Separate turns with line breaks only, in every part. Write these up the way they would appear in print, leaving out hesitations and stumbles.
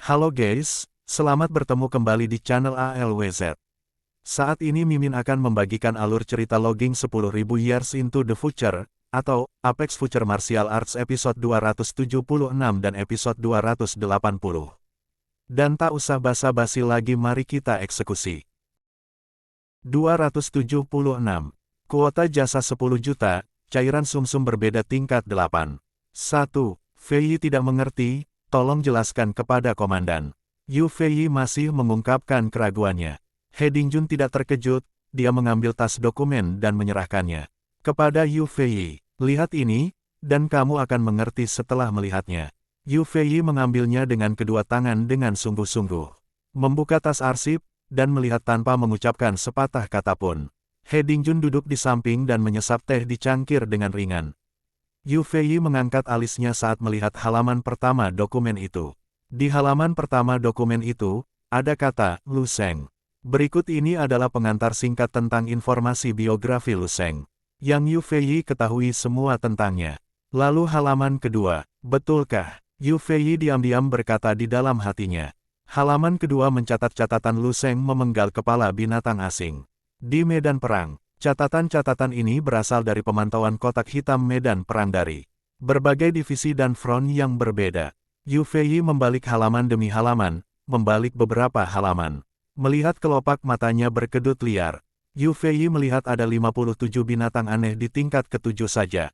Halo guys, selamat bertemu kembali di channel ALWZ. Saat ini Mimin akan membagikan alur cerita Logging 10.000 Years into the Future, atau Apex Future Martial Arts episode 276 dan episode 280. Dan tak usah basa-basi lagi, mari kita eksekusi. 276. Kuota jasa 10 juta, cairan sumsum berbeda tingkat 8. 1. Fei tidak mengerti, tolong jelaskan kepada komandan. Yu Fei masih mengungkapkan keraguannya. He Dingjun tidak terkejut, dia mengambil tas dokumen dan menyerahkannya kepada Yu Fei. Lihat ini, dan kamu akan mengerti setelah melihatnya. Yu Fei mengambilnya dengan kedua tangan dengan sungguh-sungguh. Membuka tas arsip, dan melihat tanpa mengucapkan sepatah kata pun. He Dingjun duduk di samping dan menyesap teh di cangkir dengan ringan. Yu Fei mengangkat alisnya saat melihat halaman pertama dokumen itu. Di halaman pertama dokumen itu, ada kata, Lu Sheng. Berikut ini adalah pengantar singkat tentang informasi biografi Lu Sheng, yang Yu Fei ketahui semua tentangnya. Lalu halaman kedua, betulkah? Yu Fei diam-diam berkata di dalam hatinya. Halaman kedua mencatat catatan Lu Sheng memenggal kepala binatang asing di medan perang. Catatan-catatan ini berasal dari pemantauan kotak hitam medan perang dari berbagai divisi dan front yang berbeda. Yu Fei membalik halaman demi halaman, membalik beberapa halaman. Melihat kelopak matanya berkedut liar. Yu Fei melihat ada 57 binatang aneh di tingkat ke-7 saja.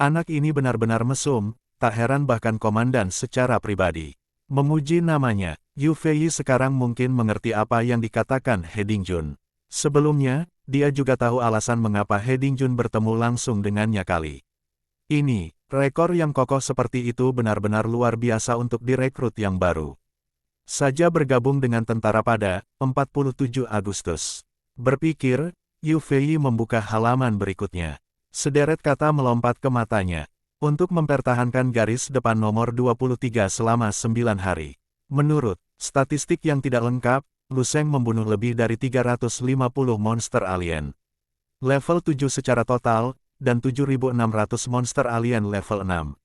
Anak ini benar-benar mesum, tak heran bahkan komandan secara pribadi memuji namanya. Yu Fei sekarang mungkin mengerti apa yang dikatakan He Dingjun. Sebelumnya, dia juga tahu alasan mengapa He Dingjun bertemu langsung dengannya kali ini. Rekor yang kokoh seperti itu benar-benar luar biasa untuk direkrut yang baru saja bergabung dengan tentara pada 47 Agustus. Berpikir, Yu Fei membuka halaman berikutnya. Sederet kata melompat ke matanya. Untuk mempertahankan garis depan nomor 23 selama 9 hari. Menurut statistik yang tidak lengkap, Lu Sheng membunuh lebih dari 350 monster alien level 7 secara total, dan 7.600 monster alien level 6.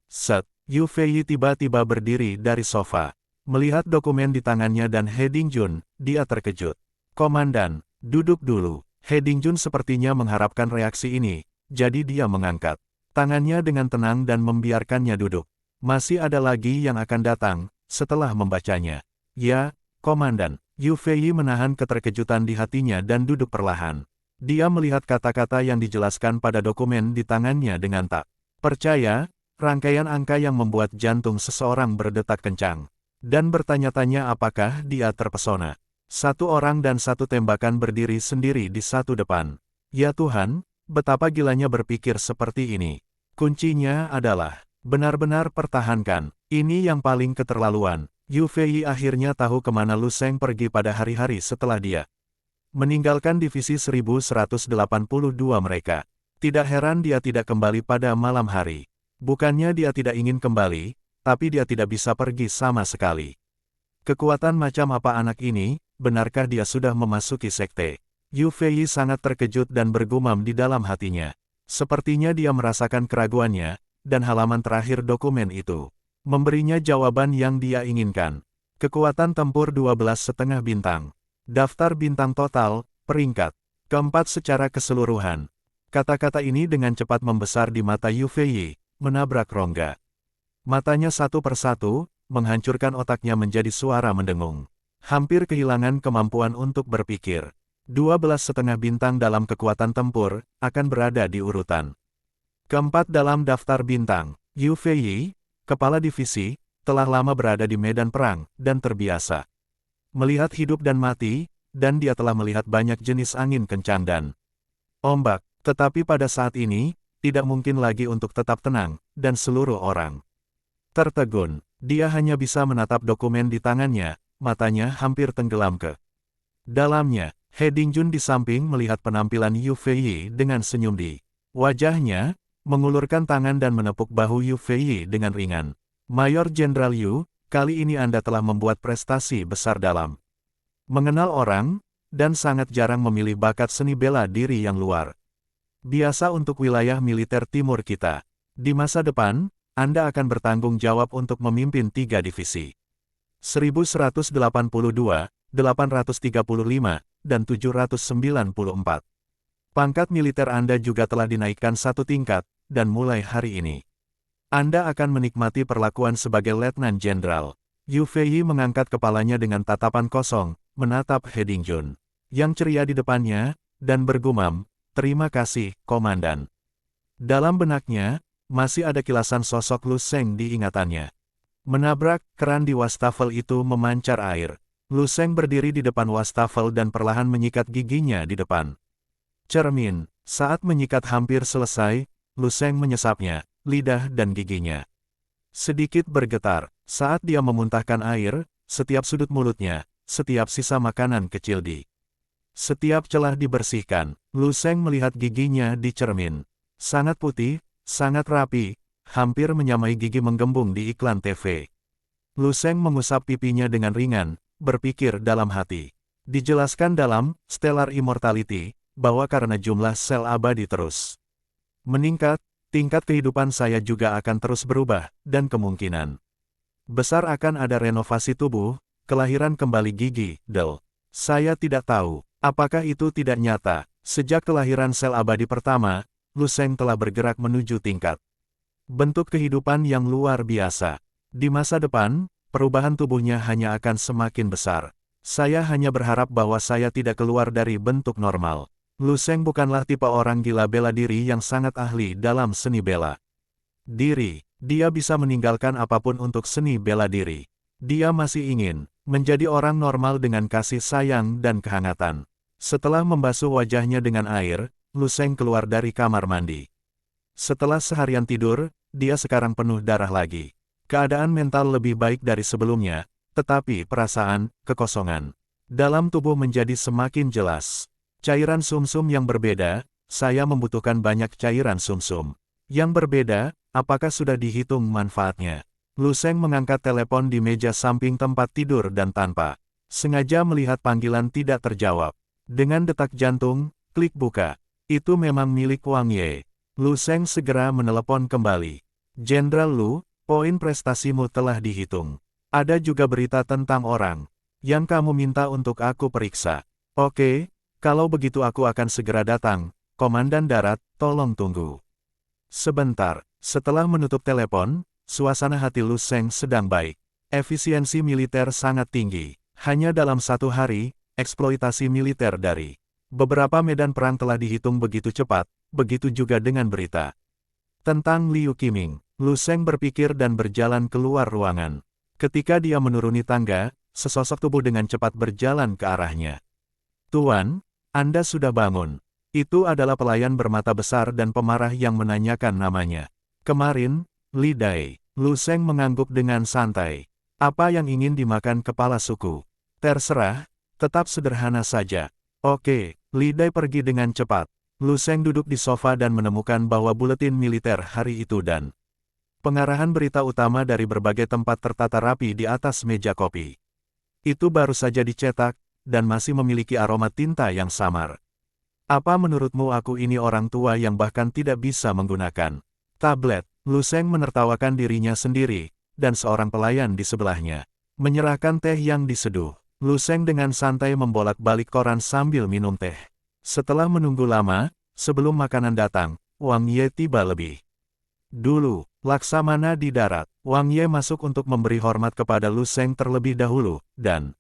Set, Yu Fei tiba-tiba berdiri dari sofa. Melihat dokumen di tangannya dan He Dingjun, dia terkejut. Komandan, duduk dulu. He Dingjun sepertinya mengharapkan reaksi ini, jadi dia mengangkat tangannya dengan tenang dan membiarkannya duduk. Masih ada lagi yang akan datang, setelah membacanya. Ya, Komandan. Yu Fei menahan keterkejutan di hatinya dan duduk perlahan. Dia melihat kata-kata yang dijelaskan pada dokumen di tangannya dengan tak percaya, rangkaian angka yang membuat jantung seseorang berdetak kencang. Dan bertanya-tanya apakah dia terpesona. Satu orang dan satu tembakan berdiri sendiri di satu depan. Ya Tuhan, betapa gilanya berpikir seperti ini. Kuncinya adalah benar-benar pertahankan. Ini yang paling keterlaluan. Yu Fei akhirnya tahu kemana Lu Sheng pergi pada hari-hari setelah dia meninggalkan divisi 1182 mereka. Tidak heran dia tidak kembali pada malam hari. Bukannya dia tidak ingin kembali, tapi dia tidak bisa pergi sama sekali. Kekuatan macam apa anak ini, benarkah dia sudah memasuki sekte? Yu Fei sangat terkejut dan bergumam di dalam hatinya. Sepertinya dia merasakan keraguannya, dan halaman terakhir dokumen itu memberinya jawaban yang dia inginkan. Kekuatan tempur 12,5 bintang. Daftar bintang total, peringkat keempat secara keseluruhan. Kata-kata ini dengan cepat membesar di mata Yu Fei, menabrak rongga. Matanya satu persatu, menghancurkan otaknya menjadi suara mendengung. Hampir kehilangan kemampuan untuk berpikir. 12,5 bintang dalam kekuatan tempur, akan berada di urutan keempat dalam daftar bintang. Yu Fei, kepala divisi, telah lama berada di medan perang, dan terbiasa melihat hidup dan mati, dan dia telah melihat banyak jenis angin kencang dan ombak. Tetapi pada saat ini, tidak mungkin lagi untuk tetap tenang, dan seluruh orang tertegun. Dia hanya bisa menatap dokumen di tangannya, matanya hampir tenggelam ke dalamnya. He Dingjun di samping melihat penampilan Yu Fei dengan senyum di wajahnya, mengulurkan tangan dan menepuk bahu Yu Fei dengan ringan. Mayor Jenderal Yu, kali ini Anda telah membuat prestasi besar dalam mengenal orang, dan sangat jarang memilih bakat seni bela diri yang luar biasa untuk wilayah militer timur kita. Di masa depan, Anda akan bertanggung jawab untuk memimpin 3 divisi 1182, 835, dan 794. Pangkat militer Anda juga telah dinaikkan satu tingkat, dan mulai hari ini Anda akan menikmati perlakuan sebagai Letnan Jenderal. Yu Feiyi mengangkat kepalanya dengan tatapan kosong, menatap He Dingjun yang ceria di depannya, dan bergumam, "Terima kasih, Komandan." Dalam benaknya, masih ada kilasan sosok Lu Sheng di ingatannya. Menabrak keran di wastafel itu memancar air. Lu Sheng berdiri di depan wastafel dan perlahan menyikat giginya di depan cermin. Saat menyikat hampir selesai, Lu Sheng menyesapnya, lidah dan giginya sedikit bergetar. Saat dia memuntahkan air, setiap sudut mulutnya, setiap sisa makanan kecil di setiap celah dibersihkan. Lu Sheng melihat giginya di cermin. Sangat putih, sangat rapi, hampir menyamai gigi menggembung di iklan TV. Lu Sheng mengusap pipinya dengan ringan, berpikir dalam hati. Dijelaskan dalam Stellar Immortality, bahwa karena jumlah sel abadi terus meningkat, tingkat kehidupan saya juga akan terus berubah, dan kemungkinan besar akan ada renovasi tubuh, kelahiran kembali gigi, Del. Saya tidak tahu, apakah itu tidak nyata. Sejak kelahiran sel abadi pertama, Lu Sheng telah bergerak menuju tingkat bentuk kehidupan yang luar biasa. Di masa depan, perubahan tubuhnya hanya akan semakin besar. Saya hanya berharap bahwa saya tidak keluar dari bentuk normal. Lu Sheng bukanlah tipe orang gila bela diri yang sangat ahli dalam seni bela diri. Dia bisa meninggalkan apapun untuk seni bela diri. Dia masih ingin menjadi orang normal dengan kasih sayang dan kehangatan. Setelah membasuh wajahnya dengan air, Lu Sheng keluar dari kamar mandi. Setelah seharian tidur, dia sekarang penuh darah lagi. Keadaan mental lebih baik dari sebelumnya, tetapi perasaan kekosongan dalam tubuh menjadi semakin jelas. Cairan sumsum yang berbeda, saya membutuhkan banyak cairan sumsum yang berbeda. Apakah sudah dihitung manfaatnya? Lu Sheng mengangkat telepon di meja samping tempat tidur dan tanpa sengaja melihat panggilan tidak terjawab. Dengan detak jantung, klik buka. Itu memang milik Wang Ye. Lu Sheng segera menelepon kembali. "Jenderal Lu, poin prestasimu telah dihitung. Ada juga berita tentang orang yang kamu minta untuk aku periksa." "Oke, kalau begitu aku akan segera datang, Komandan Darat, tolong tunggu sebentar." Setelah menutup telepon, suasana hati Lu Sheng sedang baik. Efisiensi militer sangat tinggi. Hanya dalam satu hari, eksploitasi militer dari beberapa medan perang telah dihitung begitu cepat, begitu juga dengan berita tentang Liu Qiming. Lu Sheng berpikir dan berjalan keluar ruangan. Ketika dia menuruni tangga, sesosok tubuh dengan cepat berjalan ke arahnya. "Tuan, Anda sudah bangun." Itu adalah pelayan bermata besar dan pemarah yang menanyakan namanya. "Kemarin, Li Dai." Lu Sheng mengangguk dengan santai. "Apa yang ingin dimakan kepala suku?" "Terserah, tetap sederhana saja." "Oke." Li Dai pergi dengan cepat. Lu Sheng duduk di sofa dan menemukan bahwa buletin militer hari itu dan pengarahan berita utama dari berbagai tempat tertata rapi di atas meja kopi. Itu baru saja dicetak, dan masih memiliki aroma tinta yang samar. "Apa menurutmu aku ini orang tua yang bahkan tidak bisa menggunakan tablet?" Lu Sheng menertawakan dirinya sendiri, dan seorang pelayan di sebelahnya menyerahkan teh yang diseduh. Lu Sheng dengan santai membolak-balik koran sambil minum teh. Setelah menunggu lama, sebelum makanan datang, Wang Ye tiba lebih dulu. Laksamana di darat. Wang Ye masuk untuk memberi hormat kepada Lu Sheng terlebih dahulu, dan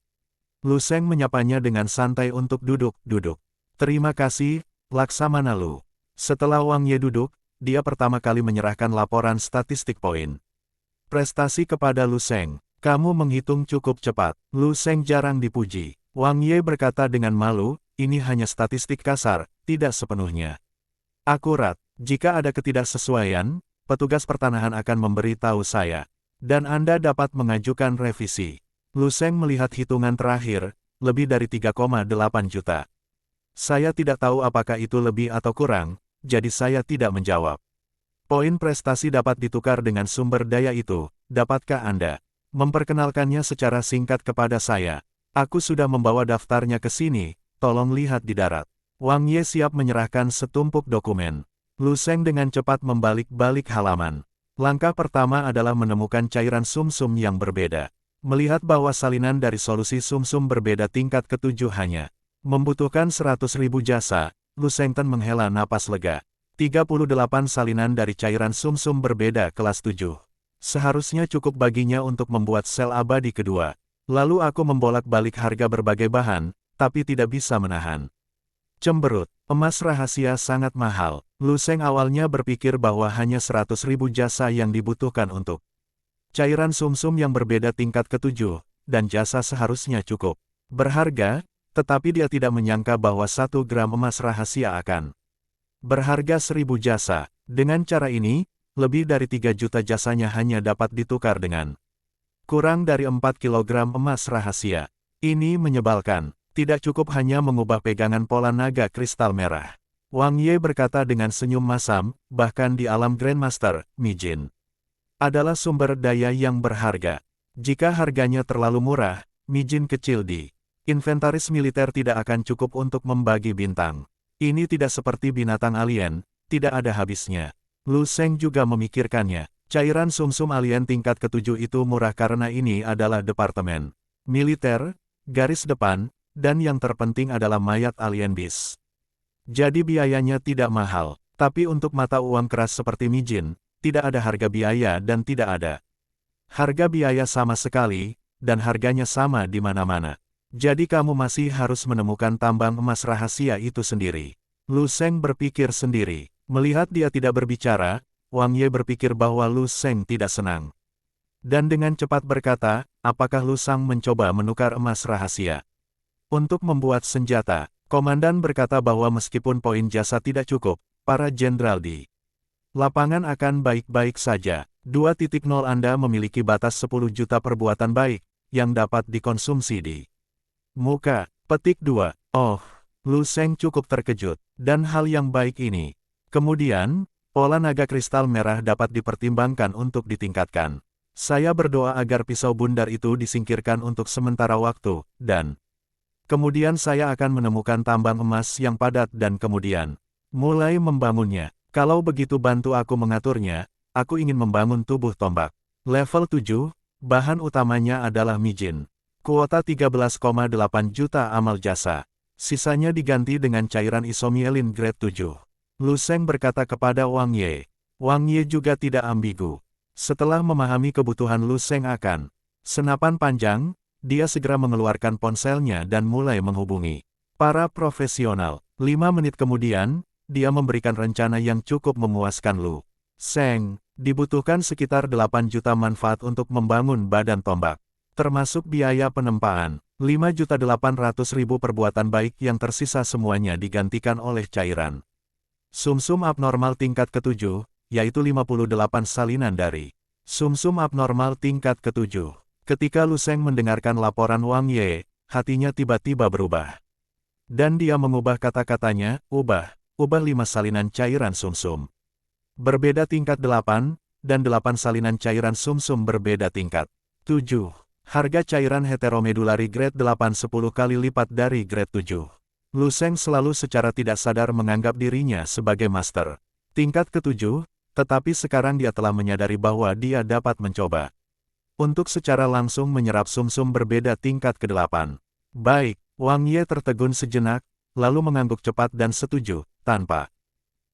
Lu Sheng menyapanya dengan santai untuk duduk. "Terima kasih, Laksamana Lu." Setelah Wang Ye duduk, dia pertama kali menyerahkan laporan statistik poin prestasi kepada Lu Sheng. "Kamu menghitung cukup cepat." Lu Sheng jarang dipuji. Wang Ye berkata dengan malu, "Ini hanya statistik kasar, tidak sepenuhnya akurat. Jika ada ketidaksesuaian, petugas pertanahan akan memberitahu saya, dan Anda dapat mengajukan revisi." Lu Sheng melihat hitungan terakhir, lebih dari 3,8 juta. "Saya tidak tahu apakah itu lebih atau kurang, jadi saya tidak menjawab." "Poin prestasi dapat ditukar dengan sumber daya itu, dapatkah Anda memperkenalkannya secara singkat kepada saya?" "Aku sudah membawa daftarnya ke sini, tolong lihat di darat." Wang Ye siap menyerahkan setumpuk dokumen. Lu Sheng dengan cepat membalik-balik halaman. Langkah pertama adalah menemukan cairan sumsum yang berbeda. Melihat bahwa salinan dari solusi sumsum berbeda tingkat ketujuh hanya membutuhkan 100.000 jasa, Lu Shengten menghela napas lega. 38 salinan dari cairan sumsum berbeda kelas 7. Seharusnya cukup baginya untuk membuat sel abadi kedua. Lalu aku membolak-balik harga berbagai bahan, tapi tidak bisa menahan. Cemberut, emas rahasia sangat mahal. Lu Sheng awalnya berpikir bahwa hanya 100.000 jasa yang dibutuhkan untuk cairan sumsum yang berbeda tingkat ketujuh, dan jasa seharusnya cukup berharga, tetapi dia tidak menyangka bahwa 1 gram emas rahasia akan berharga 1.000 jasa. Dengan cara ini, lebih dari 3 juta jasanya hanya dapat ditukar dengan kurang dari 4 kilogram emas rahasia. Ini menyebalkan. Tidak cukup hanya mengubah pegangan pola naga kristal merah. Wang Ye berkata dengan senyum masam, bahkan di alam Grandmaster, Mijin adalah sumber daya yang berharga. Jika harganya terlalu murah, Mijin kecil di inventaris militer tidak akan cukup untuk membagi bintang. Ini tidak seperti binatang alien, tidak ada habisnya. Lu Sheng juga memikirkannya. Cairan sumsum alien tingkat ketujuh itu murah karena ini adalah departemen militer, garis depan, dan yang terpenting adalah mayat alien bis. Jadi biayanya tidak mahal, tapi untuk mata uang keras seperti Mijin, tidak ada harga biaya dan tidak ada harga biaya sama sekali, dan harganya sama di mana-mana. Jadi kamu masih harus menemukan tambang emas rahasia itu sendiri. Lu Sheng berpikir sendiri. Melihat dia tidak berbicara, Wang Ye berpikir bahwa Lu Sheng tidak senang. Dan dengan cepat berkata, apakah Lu Sheng mencoba menukar emas rahasia untuk membuat senjata? Komandan berkata bahwa meskipun poin jasa tidak cukup, para jenderal di lapangan akan baik-baik saja. 2.0 Anda memiliki batas 10 juta perbuatan baik, yang dapat dikonsumsi di muka. Petik 2. Oh, Lu Sheng cukup terkejut, dan hal yang baik ini. Kemudian, pola naga kristal merah dapat dipertimbangkan untuk ditingkatkan. Saya berdoa agar pisau bundar itu disingkirkan untuk sementara waktu, dan kemudian saya akan menemukan tambang emas yang padat dan kemudian mulai membangunnya. Kalau begitu bantu aku mengaturnya, aku ingin membangun tubuh tombak. Level 7, bahan utamanya adalah Mijin. Kuota 13,8 juta amal jasa. Sisanya diganti dengan cairan isomielin grade 7. Lu Sheng berkata kepada Wang Ye. Wang Ye juga tidak ambigu. Setelah memahami kebutuhan Lu Sheng akan senapan panjang, dia segera mengeluarkan ponselnya dan mulai menghubungi para profesional. 5 menit kemudian, dia memberikan rencana yang cukup memuaskan Lu Sheng. Dibutuhkan sekitar 8 juta manfaat untuk membangun badan tombak. Termasuk biaya penempaan. 5.800.000 perbuatan baik yang tersisa semuanya digantikan oleh cairan sumsum abnormal tingkat ketujuh, yaitu 58 salinan dari sumsum abnormal tingkat ketujuh. Ketika Lu Sheng mendengarkan laporan Wang Ye, hatinya tiba-tiba berubah. Dan dia mengubah kata-katanya, ubah 5 salinan cairan sumsum berbeda tingkat 8, dan 8 salinan cairan sumsum berbeda tingkat 7. Harga cairan heteromedulari grade 8 10 kali lipat dari grade 7. Lu Sheng selalu secara tidak sadar menganggap dirinya sebagai master tingkat ketujuh, tetapi sekarang dia telah menyadari bahwa dia dapat mencoba untuk secara langsung menyerap sumsum berbeda tingkat ke-8. Baik, Wang Ye tertegun sejenak, lalu mengangguk cepat dan setuju, tanpa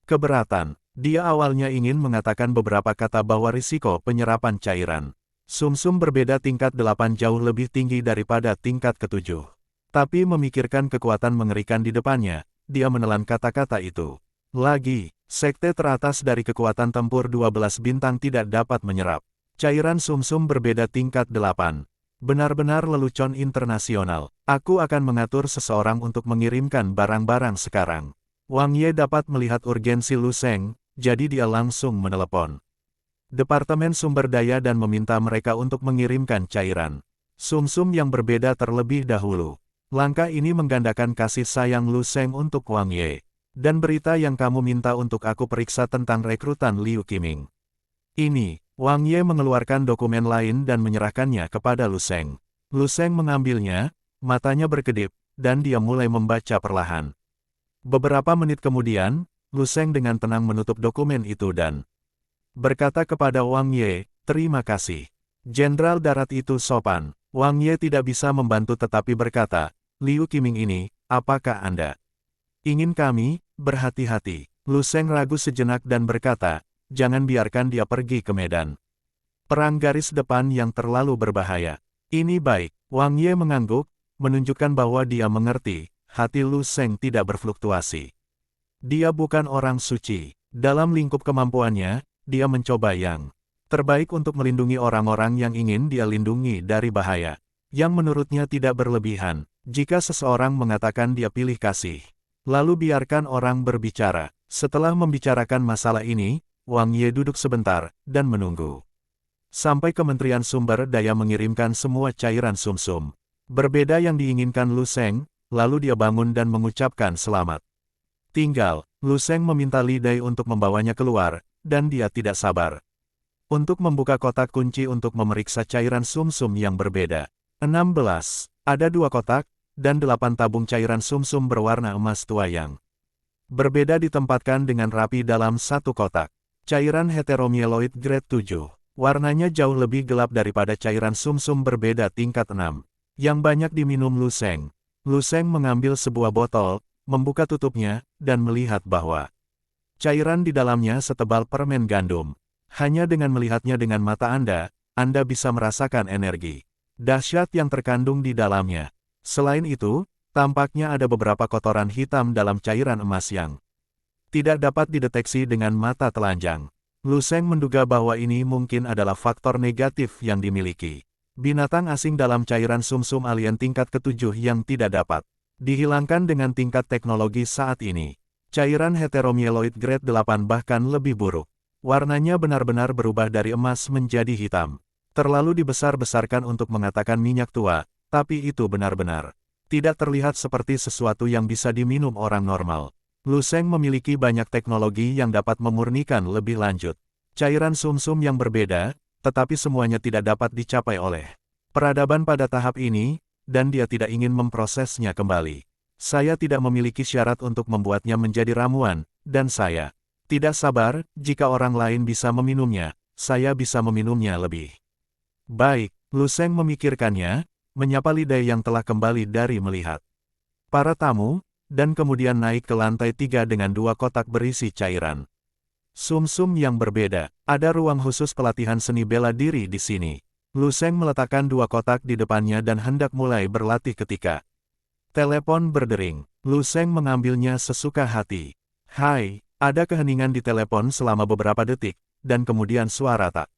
keberatan. Dia awalnya ingin mengatakan beberapa kata bahwa risiko penyerapan cairan sumsum berbeda tingkat 8 jauh lebih tinggi daripada tingkat ke-7. Tapi memikirkan kekuatan mengerikan di depannya, dia menelan kata-kata itu. Lagi, sekte teratas dari kekuatan tempur 12 bintang tidak dapat menyerap cairan sumsum berbeda tingkat 8. Benar-benar lelucon internasional. Aku akan mengatur seseorang untuk mengirimkan barang-barang sekarang. Wang Ye dapat melihat urgensi Lu Sheng, jadi dia langsung menelepon Departemen Sumber Daya dan meminta mereka untuk mengirimkan cairan sumsum yang berbeda terlebih dahulu. Langkah ini menggandakan kasih sayang Lu Sheng untuk Wang Ye. Dan berita yang kamu minta untuk aku periksa tentang rekrutan Liu Qiming. Ini, Wang Ye mengeluarkan dokumen lain dan menyerahkannya kepada Lu Sheng. Lu Sheng mengambilnya, matanya berkedip, dan dia mulai membaca perlahan. Beberapa menit kemudian, Lu Sheng dengan tenang menutup dokumen itu dan berkata kepada Wang Ye, terima kasih. Jenderal darat itu sopan. Wang Ye tidak bisa membantu tetapi berkata, Liu Qiming ini, apakah Anda ingin kami berhati-hati? Lu Sheng ragu sejenak dan berkata, jangan biarkan dia pergi ke medan perang garis depan yang terlalu berbahaya. Ini baik. Wang Ye mengangguk, menunjukkan bahwa dia mengerti. Hati Lu Sheng tidak berfluktuasi. Dia bukan orang suci. Dalam lingkup kemampuannya, dia mencoba yang terbaik untuk melindungi orang-orang yang ingin dia lindungi dari bahaya. Yang menurutnya tidak berlebihan. Jika seseorang mengatakan dia pilih kasih, lalu biarkan orang berbicara. Setelah membicarakan masalah ini, Wang Ye duduk sebentar dan menunggu sampai Kementerian Sumber Daya mengirimkan semua cairan sumsum. Berbeda yang diinginkan Lu Sheng, lalu dia bangun dan mengucapkan selamat. Tinggal, Lu Sheng meminta Li Dai untuk membawanya keluar, dan dia tidak sabar untuk membuka kotak kunci untuk memeriksa cairan sumsum yang berbeda. 16. Ada 2 kotak, dan 8 tabung cairan sumsum berwarna emas tua yang berbeda ditempatkan dengan rapi dalam satu kotak. Cairan heteromyeloid grade 7. Warnanya jauh lebih gelap daripada cairan sumsum berbeda tingkat 6, yang banyak diminum Lu Sheng. Lu Sheng mengambil sebuah botol, membuka tutupnya, dan melihat bahwa cairan di dalamnya setebal permen gandum. Hanya dengan melihatnya dengan mata Anda bisa merasakan energi dahsyat yang terkandung di dalamnya. Selain itu, tampaknya ada beberapa kotoran hitam dalam cairan emas yang tidak dapat dideteksi dengan mata telanjang. Lu Sheng menduga bahwa ini mungkin adalah faktor negatif yang dimiliki binatang asing dalam cairan sumsum alien tingkat ke-7 yang tidak dapat dihilangkan dengan tingkat teknologi saat ini. Cairan heteromyeloid grade 8 bahkan lebih buruk. Warnanya benar-benar berubah dari emas menjadi hitam. Terlalu dibesar-besarkan untuk mengatakan minyak tua, tapi itu benar-benar tidak terlihat seperti sesuatu yang bisa diminum orang normal. Lu Sheng memiliki banyak teknologi yang dapat memurnikan lebih lanjut cairan sumsum yang berbeda, tetapi semuanya tidak dapat dicapai oleh peradaban pada tahap ini, dan dia tidak ingin memprosesnya kembali. Saya tidak memiliki syarat untuk membuatnya menjadi ramuan, dan saya tidak sabar, jika orang lain bisa meminumnya, saya bisa meminumnya lebih baik. Lu Sheng memikirkannya, menyapa Li Dai yang telah kembali dari melihat para tamu, dan kemudian naik ke lantai 3 dengan 2 kotak berisi cairan sumsum yang berbeda. Ada ruang khusus pelatihan seni bela diri di sini. Lu Sheng meletakkan 2 kotak di depannya dan hendak mulai berlatih ketika telepon berdering. Lu Sheng mengambilnya sesuka hati. Hai, ada keheningan di telepon selama beberapa detik, dan kemudian suara tak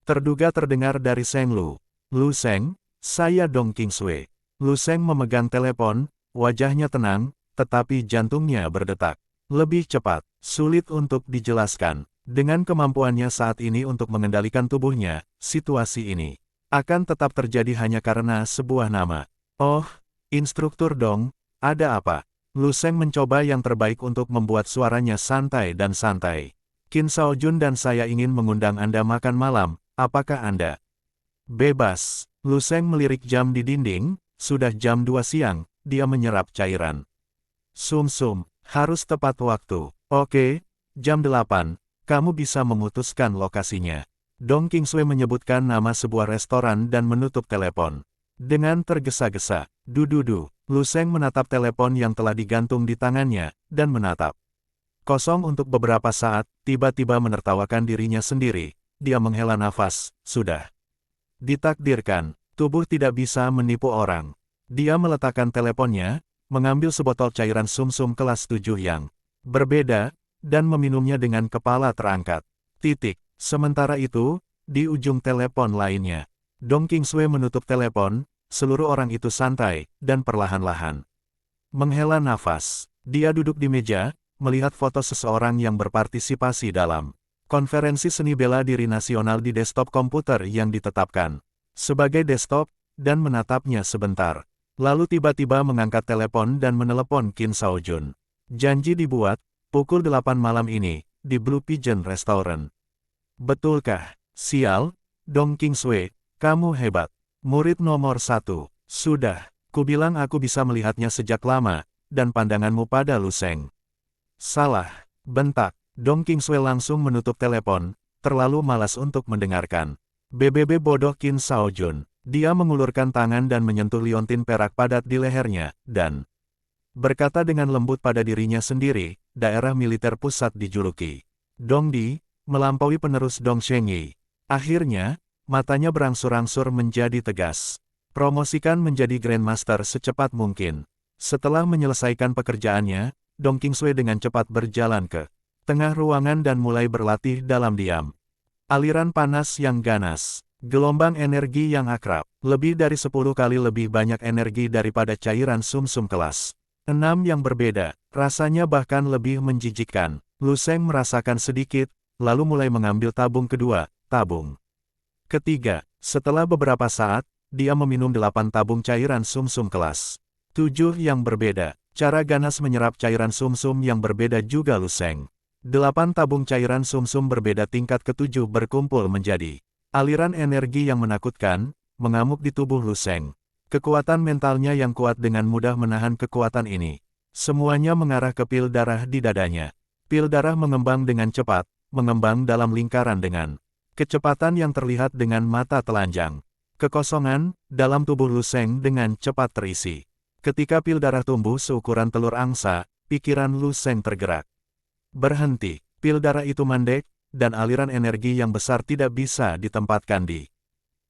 terduga terdengar dari Sheng Lu. Lu Sheng, saya Dong Kingsui. Lu Sheng memegang telepon, wajahnya tenang, tetapi jantungnya berdetak lebih cepat. Sulit untuk dijelaskan. Dengan kemampuannya saat ini untuk mengendalikan tubuhnya, situasi ini akan tetap terjadi hanya karena sebuah nama. Oh, instruktur Dong, ada apa? Lu Sheng mencoba yang terbaik untuk membuat suaranya santai dan santai. Qin Shaojun dan saya ingin mengundang Anda makan malam, apakah Anda bebas? Lu Sheng melirik jam di dinding, sudah jam 2 siang, dia menyerap cairan sumsum, harus tepat waktu. Oke, jam 8, kamu bisa memutuskan lokasinya. Dong Kingsui menyebutkan nama sebuah restoran dan menutup telepon. Dengan tergesa-gesa, dududu, Lu Sheng menatap telepon yang telah digantung di tangannya, dan menatap kosong untuk beberapa saat, tiba-tiba menertawakan dirinya sendiri. Dia menghela nafas, sudah ditakdirkan, tubuh tidak bisa menipu orang. Dia meletakkan teleponnya, mengambil sebotol cairan sumsum kelas 7 yang berbeda, dan meminumnya dengan kepala terangkat. Titik. Sementara itu, di ujung telepon lainnya, Dong Kingsui menutup telepon, seluruh orang itu santai, dan perlahan-lahan menghela nafas. Dia duduk di meja, melihat foto seseorang yang berpartisipasi dalam konferensi seni bela diri nasional di desktop komputer yang ditetapkan sebagai desktop, dan menatapnya sebentar. Lalu tiba-tiba mengangkat telepon dan menelepon Qin Shaojun. Janji dibuat, pukul 8 malam ini, di Blue Pigeon Restaurant. Betulkah? Sial, Dong Kingsui, kamu hebat. Murid nomor 1. Sudah, kubilang aku bisa melihatnya sejak lama, dan pandanganmu pada Lu Sheng salah. Bentak. Dong Kingsui langsung menutup telepon, terlalu malas untuk mendengarkan. BBB bodoh Qin Shaojun. Dia mengulurkan tangan dan menyentuh liontin perak padat di lehernya, dan berkata dengan lembut pada dirinya sendiri, daerah militer pusat dijuluki Dongdi, melampaui penerus Dongshengyi. Akhirnya, matanya berangsur-angsur menjadi tegas. Promosikan menjadi Grandmaster secepat mungkin. Setelah menyelesaikan pekerjaannya, Dong Qingsui dengan cepat berjalan ke tengah ruangan dan mulai berlatih dalam diam. Aliran panas yang ganas. Gelombang energi yang akrab, lebih dari 10 kali lebih banyak energi daripada cairan sumsum kelas 6 yang berbeda, rasanya bahkan lebih menjijikkan. Lu Sheng merasakan sedikit, lalu mulai mengambil tabung kedua, tabung ketiga. Setelah beberapa saat, dia meminum 8 tabung cairan sumsum kelas 7 yang berbeda. Cara ganas menyerap cairan sumsum yang berbeda juga Lu Sheng. 8 tabung cairan sumsum berbeda tingkat ke-7 berkumpul menjadi aliran energi yang menakutkan, mengamuk di tubuh Lu Sheng. Kekuatan mentalnya yang kuat dengan mudah menahan kekuatan ini. Semuanya mengarah ke pil darah di dadanya. Pil darah mengembang dengan cepat, mengembang dalam lingkaran dengan kecepatan yang terlihat dengan mata telanjang. Kekosongan dalam tubuh Lu Sheng dengan cepat terisi. Ketika pil darah tumbuh seukuran telur angsa, pikiran Lu Sheng tergerak. Berhenti, pil darah itu mandek, dan aliran energi yang besar tidak bisa ditempatkan di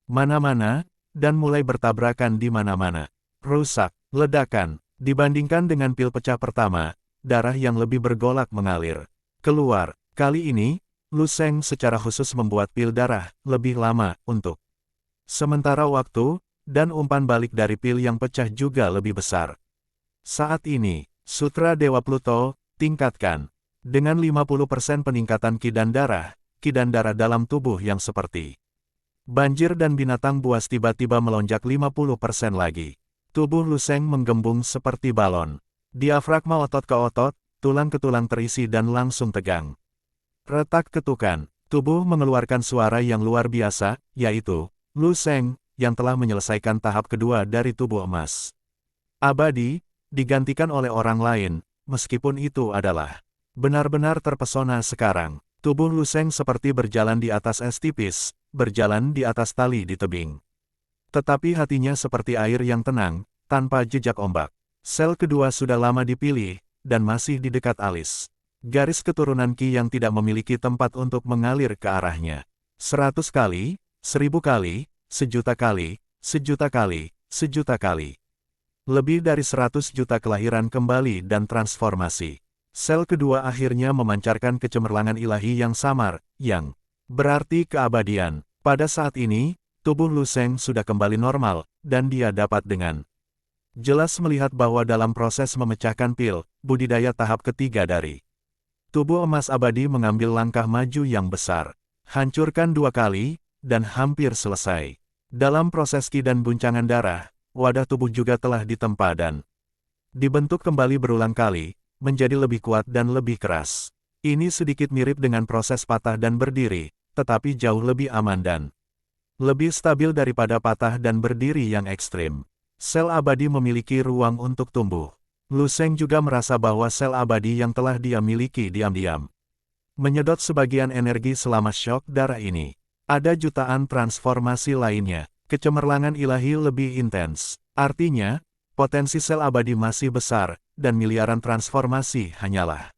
mana-mana, dan mulai bertabrakan di mana-mana. Rusak, ledakan, dibandingkan dengan pil pecah pertama, darah yang lebih bergolak mengalir keluar. Kali ini, Lu Sheng secara khusus membuat pil darah lebih lama untuk sementara waktu, dan umpan balik dari pil yang pecah juga lebih besar. Saat ini, Sutra Dewa Pluto, tingkatkan. Dengan 50% peningkatan ki dan darah dalam tubuh yang seperti banjir dan binatang buas tiba-tiba melonjak 50% lagi. Tubuh Lu Sheng menggembung seperti balon. Diafragma otot ke otot, tulang ke tulang terisi dan langsung tegang. Retak ketukan, tubuh mengeluarkan suara yang luar biasa, yaitu Lu Sheng, yang telah menyelesaikan tahap kedua dari tubuh emas abadi, digantikan oleh orang lain, meskipun itu adalah benar-benar terpesona sekarang. Tubuh Lu Sheng seperti berjalan di atas es tipis, berjalan di atas tali di tebing. Tetapi hatinya seperti air yang tenang, tanpa jejak ombak. Sel kedua sudah lama dipilih, dan masih di dekat alis. Garis keturunan Qi yang tidak memiliki tempat untuk mengalir ke arahnya. 100 kali, 1000 kali, 1.000.000 kali, 1.000.000 kali, 1.000.000 kali. Lebih dari 100 juta kelahiran kembali dan transformasi. Sel kedua akhirnya memancarkan kecemerlangan ilahi yang samar, yang berarti keabadian. Pada saat ini, tubuh Lu Sheng sudah kembali normal, dan dia dapat dengan jelas melihat bahwa dalam proses memecahkan pil, budidaya tahap ketiga dari tubuh emas abadi mengambil langkah maju yang besar. Hancurkan 2 kali, dan hampir selesai. Dalam proses ki dan guncangan darah, wadah tubuh juga telah ditempa dan dibentuk kembali berulang kali, menjadi lebih kuat dan lebih keras. Ini sedikit mirip dengan proses patah dan berdiri, tetapi jauh lebih aman dan lebih stabil daripada patah dan berdiri yang ekstrim. Sel abadi memiliki ruang untuk tumbuh. Lu Sheng juga merasa bahwa sel abadi yang telah dia miliki diam-diam menyedot sebagian energi selama syok darah ini. Ada jutaan transformasi lainnya. Kecemerlangan ilahi lebih intens. Artinya, potensi sel abadi masih besar, dan miliaran transformasi hanyalah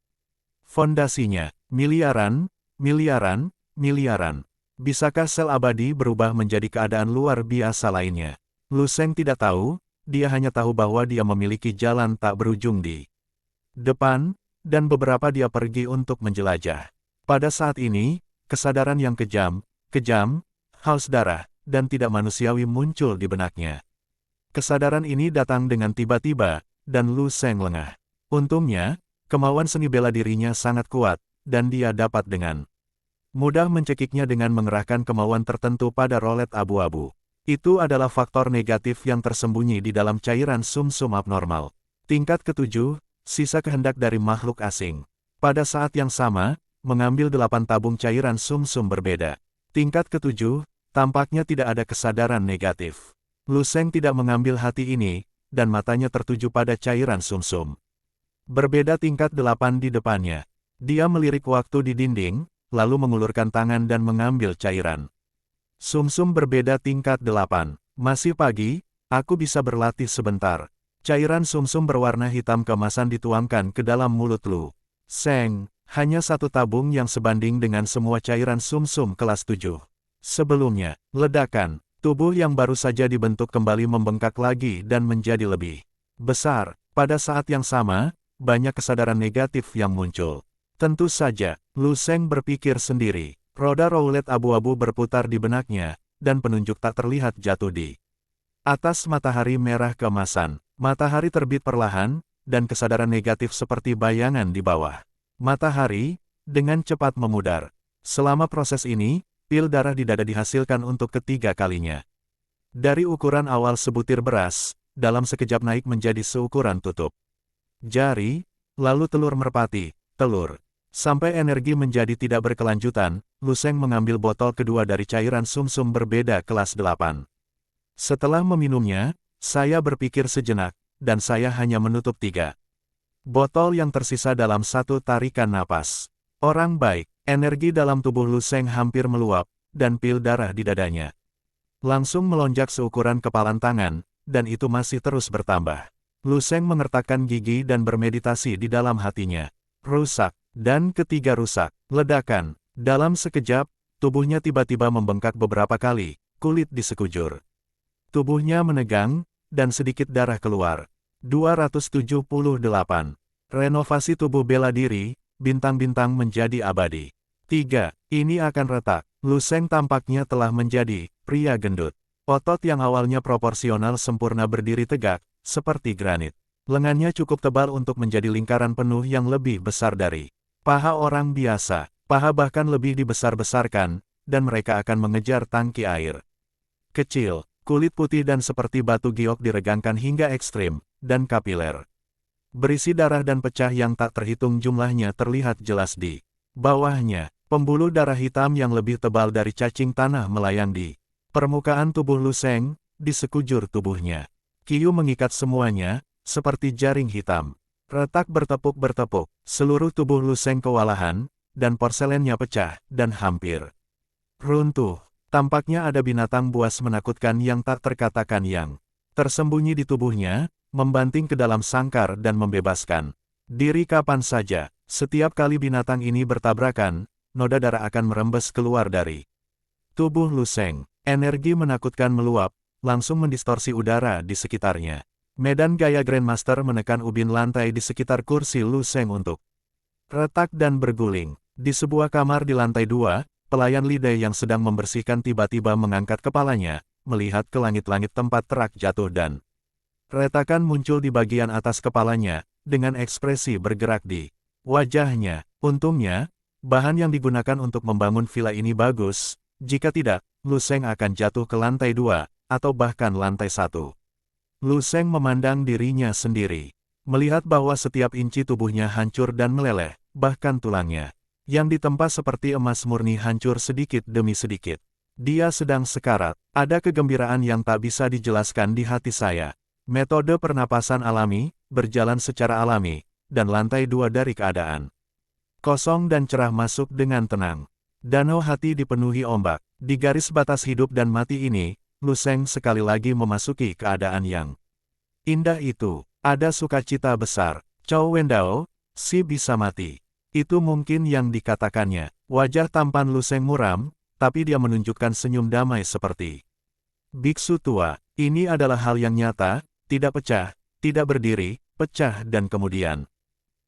fondasinya. Miliaran, miliaran, miliaran. Bisakah sel abadi berubah menjadi keadaan luar biasa lainnya? Lu Sheng tidak tahu, dia hanya tahu bahwa dia memiliki jalan tak berujung di depan, dan beberapa dia pergi untuk menjelajah. Pada saat ini, kesadaran yang kejam, haus darah, dan tidak manusiawi muncul di benaknya. Kesadaran ini datang dengan tiba-tiba, dan Lu Sheng lengah. Untungnya, kemauan seni bela dirinya sangat kuat, dan dia dapat dengan mudah mencekiknya dengan mengerahkan kemauan tertentu pada rolet abu-abu. Itu adalah faktor negatif yang tersembunyi di dalam cairan sumsum abnormal. Tingkat ke-7, sisa kehendak dari makhluk asing. Pada saat yang sama, mengambil 8 tabung cairan sumsum berbeda. Tingkat ke-7, tampaknya tidak ada kesadaran negatif. Lu Sheng tidak mengambil hati ini, dan matanya tertuju pada cairan sumsum. Berbeda tingkat 8 di depannya. Dia melirik waktu di dinding, lalu mengulurkan tangan dan mengambil cairan Sumsum berbeda tingkat 8. Masih pagi, aku bisa berlatih sebentar. Cairan sumsum berwarna hitam keemasan dituangkan ke dalam mulut Lu Seng, hanya satu tabung yang sebanding dengan semua cairan sumsum kelas 7. Sebelumnya, ledakan, tubuh yang baru saja dibentuk kembali membengkak lagi dan menjadi lebih besar. Pada saat yang sama, banyak kesadaran negatif yang muncul. Tentu saja, Lu Seng berpikir sendiri. Roda roulet abu-abu berputar di benaknya, dan penunjuk tak terlihat jatuh di atas matahari merah keemasan. Matahari terbit perlahan, dan kesadaran negatif seperti bayangan di bawah matahari, dengan cepat memudar. Selama proses ini, pil darah di dada dihasilkan untuk ketiga kalinya. Dari ukuran awal sebutir beras, dalam sekejap naik menjadi seukuran tutup jari, lalu telur merpati, telur. Sampai energi menjadi tidak berkelanjutan, Lu Seng mengambil botol kedua dari cairan sumsum berbeda kelas 8. Setelah meminumnya, saya berpikir sejenak, dan saya hanya menutup 3 botol yang tersisa dalam satu tarikan napas. Orang baik, energi dalam tubuh Lu Seng hampir meluap, dan pil darah di dadanya langsung melonjak seukuran kepalan tangan, dan itu masih terus bertambah. Lu Seng mengertakkan gigi dan bermeditasi di dalam hatinya. Rusak, dan ketiga rusak. Ledakan. Dalam sekejap, tubuhnya tiba-tiba membengkak beberapa kali, kulit di sekujur tubuhnya menegang, dan sedikit darah keluar. 278. Renovasi tubuh bela diri, bintang-bintang menjadi abadi. 3. Ini akan retak. Lu Seng tampaknya telah menjadi pria gendut. Otot yang awalnya proporsional sempurna berdiri tegak, seperti granit. Lengannya cukup tebal untuk menjadi lingkaran penuh yang lebih besar dari paha orang biasa. Paha bahkan lebih dibesar-besarkan, dan mereka akan mengejar tangki air. Kecil, kulit putih dan seperti batu giok diregangkan hingga ekstrim, dan kapiler. Berisi darah dan pecah yang tak terhitung jumlahnya terlihat jelas di bawahnya. Pembuluh darah hitam yang lebih tebal dari cacing tanah melayang di permukaan tubuh Lu Seng, di sekujur tubuhnya. Kiyu mengikat semuanya, seperti jaring hitam. Retak bertepuk-bertepuk, seluruh tubuh Lu Seng kewalahan, dan porselennya pecah, dan hampir runtuh. Tampaknya ada binatang buas menakutkan yang tak terkatakan yang tersembunyi di tubuhnya, membanting ke dalam sangkar dan membebaskan diri kapan saja. Setiap kali binatang ini bertabrakan, noda darah akan merembes keluar dari tubuh Lu Seng. Energi menakutkan meluap, langsung mendistorsi udara di sekitarnya. Medan gaya Grandmaster menekan ubin lantai di sekitar kursi Lu Seng untuk retak dan berguling. Di sebuah kamar di lantai 2, pelayan Lidai yang sedang membersihkan tiba-tiba mengangkat kepalanya, melihat ke langit-langit tempat terak jatuh dan retakan muncul di bagian atas kepalanya, dengan ekspresi bergerak di wajahnya. Untungnya, bahan yang digunakan untuk membangun villa ini bagus, jika tidak, Lu Seng akan jatuh ke lantai 2, atau bahkan lantai 1. Lu Seng memandang dirinya sendiri, melihat bahwa setiap inci tubuhnya hancur dan meleleh, bahkan tulangnya yang ditempa seperti emas murni hancur sedikit demi sedikit. Dia sedang sekarat. Ada kegembiraan yang tak bisa dijelaskan di hati saya. Metode pernapasan alami, berjalan secara alami, dan lantai 2 dari keadaan kosong dan cerah masuk dengan tenang. Danau hati dipenuhi ombak. Di garis batas hidup dan mati ini, Lu Seng sekali lagi memasuki keadaan yang indah itu. Ada sukacita besar. Chow Wendao, si bisa mati. Itu mungkin yang dikatakannya. Wajah tampan Lu Seng muram, tapi dia menunjukkan senyum damai seperti biksu tua. Ini adalah hal yang nyata, tidak pecah, tidak berdiri, pecah dan kemudian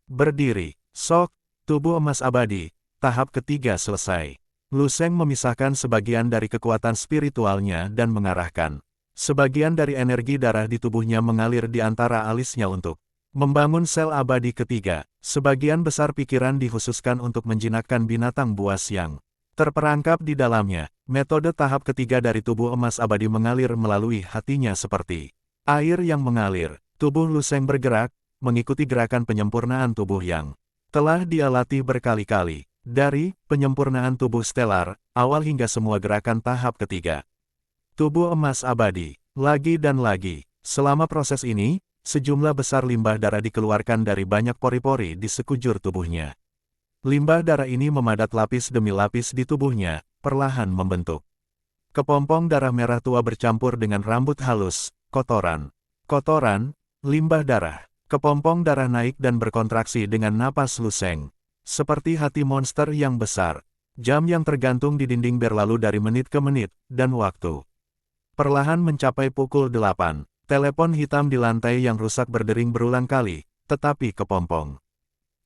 berdiri. Sok, tubuh emas abadi, tahap ketiga selesai. Lu Seng memisahkan sebagian dari kekuatan spiritualnya dan mengarahkan sebagian dari energi darah di tubuhnya mengalir di antara alisnya untuk membangun sel abadi ketiga. Sebagian besar pikiran dikhususkan untuk menjinakkan binatang buas yang terperangkap di dalamnya. Metode tahap ketiga dari tubuh emas abadi mengalir melalui hatinya seperti air yang mengalir. Tubuh Lu Seng bergerak, mengikuti gerakan penyempurnaan tubuh yang telah dia latih berkali-kali. Dari penyempurnaan tubuh stelar, awal hingga semua gerakan tahap ketiga. Tubuh emas abadi, lagi dan lagi. Selama proses ini, sejumlah besar limbah darah dikeluarkan dari banyak pori-pori di sekujur tubuhnya. Limbah darah ini memadat lapis demi lapis di tubuhnya, perlahan membentuk Kepompong darah merah tua bercampur dengan rambut halus, kotoran. Kotoran, limbah darah. Kepompong darah naik dan berkontraksi dengan napas Lu Sheng. Seperti hati monster yang besar. Jam yang tergantung di dinding berlalu dari menit ke menit, dan waktu perlahan mencapai pukul 8. Telepon hitam di lantai yang rusak berdering berulang kali, tetapi kepompong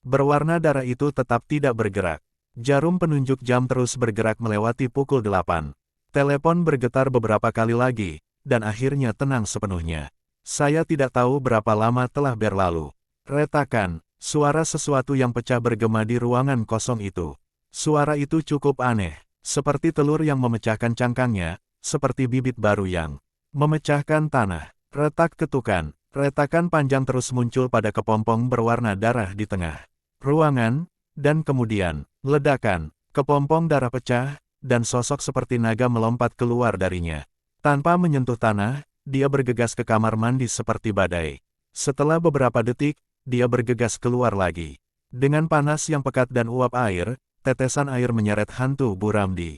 berwarna darah itu tetap tidak bergerak. Jarum penunjuk jam terus bergerak melewati pukul 8. Telepon bergetar beberapa kali lagi, dan akhirnya tenang sepenuhnya. Saya tidak tahu berapa lama telah berlalu. Retakan, suara sesuatu yang pecah bergema di ruangan kosong itu. Suara itu cukup aneh, seperti telur yang memecahkan cangkangnya, seperti bibit baru yang memecahkan tanah. Retak ketukan, retakan panjang terus muncul pada kepompong berwarna darah di tengah ruangan, dan kemudian, ledakan, kepompong darah pecah, dan sosok seperti naga melompat keluar darinya. Tanpa menyentuh tanah, dia bergegas ke kamar mandi seperti badai. Setelah beberapa detik, dia bergegas keluar lagi. Dengan panas yang pekat dan uap air, tetesan air menyeret hantu buram di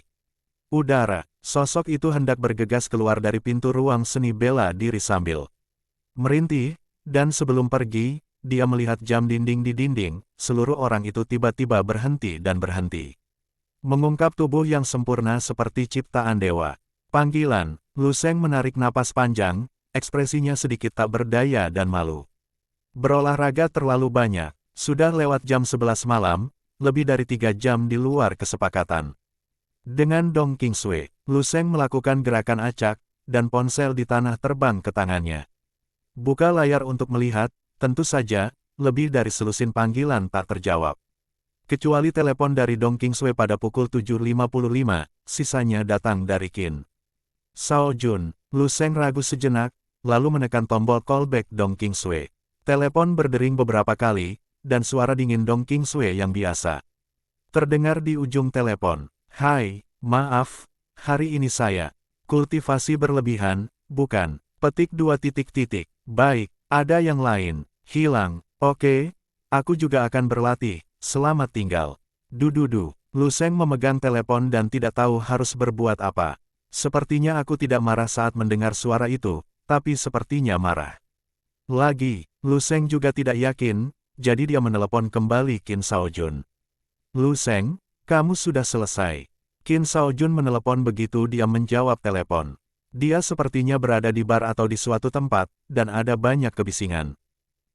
udara. Sosok itu hendak bergegas keluar dari pintu ruang seni bela diri sambil merintih, dan sebelum pergi, dia melihat jam dinding di dinding, seluruh orang itu tiba-tiba berhenti dan berhenti. Mengungkap tubuh yang sempurna seperti ciptaan dewa. Panggilan, Lu Sheng menarik napas panjang, ekspresinya sedikit tak berdaya dan malu. Berolahraga terlalu banyak, sudah lewat jam 11 malam, lebih dari 3 jam di luar kesepakatan. Dengan Dong Qingsui, Lu Sheng melakukan gerakan acak, dan ponsel di tanah terbang ke tangannya. Buka layar untuk melihat, tentu saja, lebih dari selusin panggilan tak terjawab. Kecuali telepon dari Dong Qingsui pada pukul 7.55, sisanya datang dari Qin Shao Jun. Lu Sheng ragu sejenak, lalu menekan tombol callback Dong Qingsui. Telepon berdering beberapa kali, dan suara dingin Dong Qingsui yang biasa terdengar di ujung telepon. Hai, maaf, hari ini saya kultivasi berlebihan, bukan? Petik 2 titik titik. Baik, ada yang lain. Hilang. Oke, aku juga akan berlatih. Selamat tinggal. Dududu. Lu Sheng memegang telepon dan tidak tahu harus berbuat apa. Sepertinya aku tidak marah saat mendengar suara itu, tapi sepertinya marah lagi. Lu Sheng juga tidak yakin, jadi dia menelepon kembali Qin Shao Jun. Lu Sheng, kamu sudah selesai. Qin Shao Jun menelepon begitu dia menjawab telepon. Dia sepertinya berada di bar atau di suatu tempat, dan ada banyak kebisingan.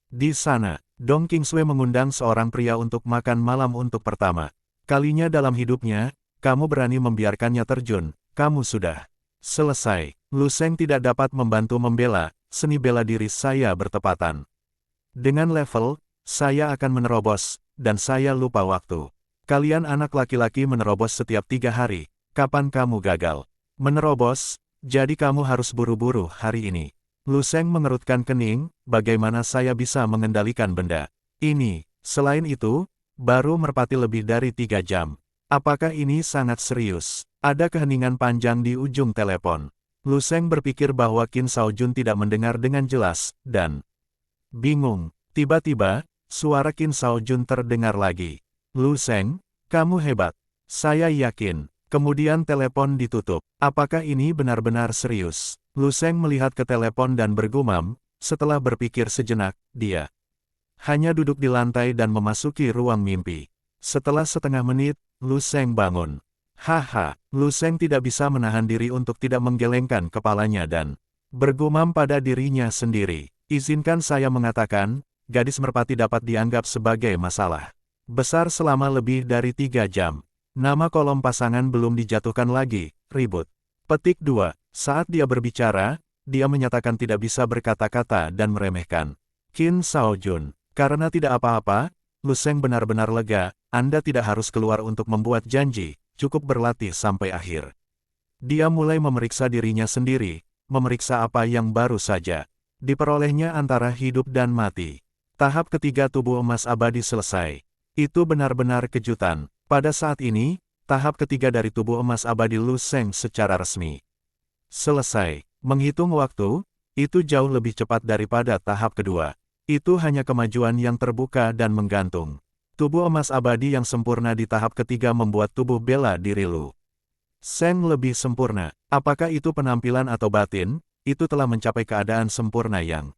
Di sana, Dong Qingsui mengundang seorang pria untuk makan malam untuk pertama kalinya dalam hidupnya. Kamu berani membiarkannya terjun, kamu sudah selesai. Lu Sheng tidak dapat membantu membela, seni bela diri saya bertepatan dengan level, saya akan menerobos, dan saya lupa waktu. Kalian anak laki-laki menerobos setiap 3 hari, kapan kamu gagal menerobos? Jadi kamu harus buru-buru hari ini. Lu Sheng mengerutkan kening, bagaimana saya bisa mengendalikan benda ini? Selain itu, baru merpati lebih dari 3 jam. Apakah ini sangat serius? Ada keheningan panjang di ujung telepon. Lu Sheng berpikir bahwa Qin Shao Jun tidak mendengar dengan jelas, dan bingung. Tiba-tiba, suara Qin Shao Jun terdengar lagi. Lu Sheng, kamu hebat. Saya yakin. Kemudian telepon ditutup. Apakah ini benar-benar serius? Lu Sheng melihat ke telepon dan bergumam, setelah berpikir sejenak, dia hanya duduk di lantai dan memasuki ruang mimpi. Setelah setengah menit, Lu Sheng bangun. Haha, Lu Sheng tidak bisa menahan diri untuk tidak menggelengkan kepalanya dan bergumam pada dirinya sendiri. Izinkan saya mengatakan, gadis merpati dapat dianggap sebagai masalah besar selama lebih dari 3 jam. Nama kolom pasangan belum dijatuhkan lagi, ribut. Petik 2. Saat dia berbicara, dia menyatakan tidak bisa berkata-kata dan meremehkan Qin Shao Jun. Karena tidak apa-apa, Lu Sheng benar-benar lega, Anda tidak harus keluar untuk membuat janji, cukup berlatih sampai akhir. Dia mulai memeriksa dirinya sendiri, memeriksa apa yang baru saja diperolehnya antara hidup dan mati. Tahap ketiga tubuh emas abadi selesai. Itu benar-benar kejutan. Pada saat ini, tahap ketiga dari tubuh emas abadi Lu Sheng secara resmi selesai. Menghitung waktu, itu jauh lebih cepat daripada tahap kedua. Itu hanya kemajuan yang terbuka dan menggantung. Tubuh emas abadi yang sempurna di tahap ketiga membuat tubuh bela diri Lu Seng lebih sempurna. Apakah itu penampilan atau batin, itu telah mencapai keadaan sempurna yang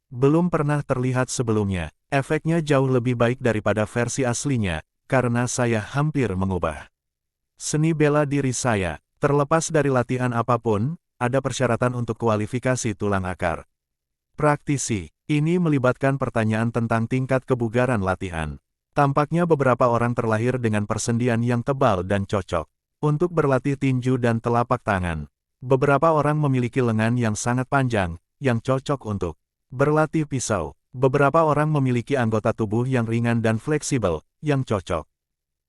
belum pernah terlihat sebelumnya. Efeknya jauh lebih baik daripada versi aslinya, karena saya hampir mengubah seni bela diri saya. Terlepas dari latihan apapun, ada persyaratan untuk kualifikasi tulang akar. Praktisi, ini melibatkan pertanyaan tentang tingkat kebugaran latihan. Tampaknya beberapa orang terlahir dengan persendian yang tebal dan cocok untuk berlatih tinju dan telapak tangan. Beberapa orang memiliki lengan yang sangat panjang, yang cocok untuk berlatih pisau. Beberapa orang memiliki anggota tubuh yang ringan dan fleksibel, yang cocok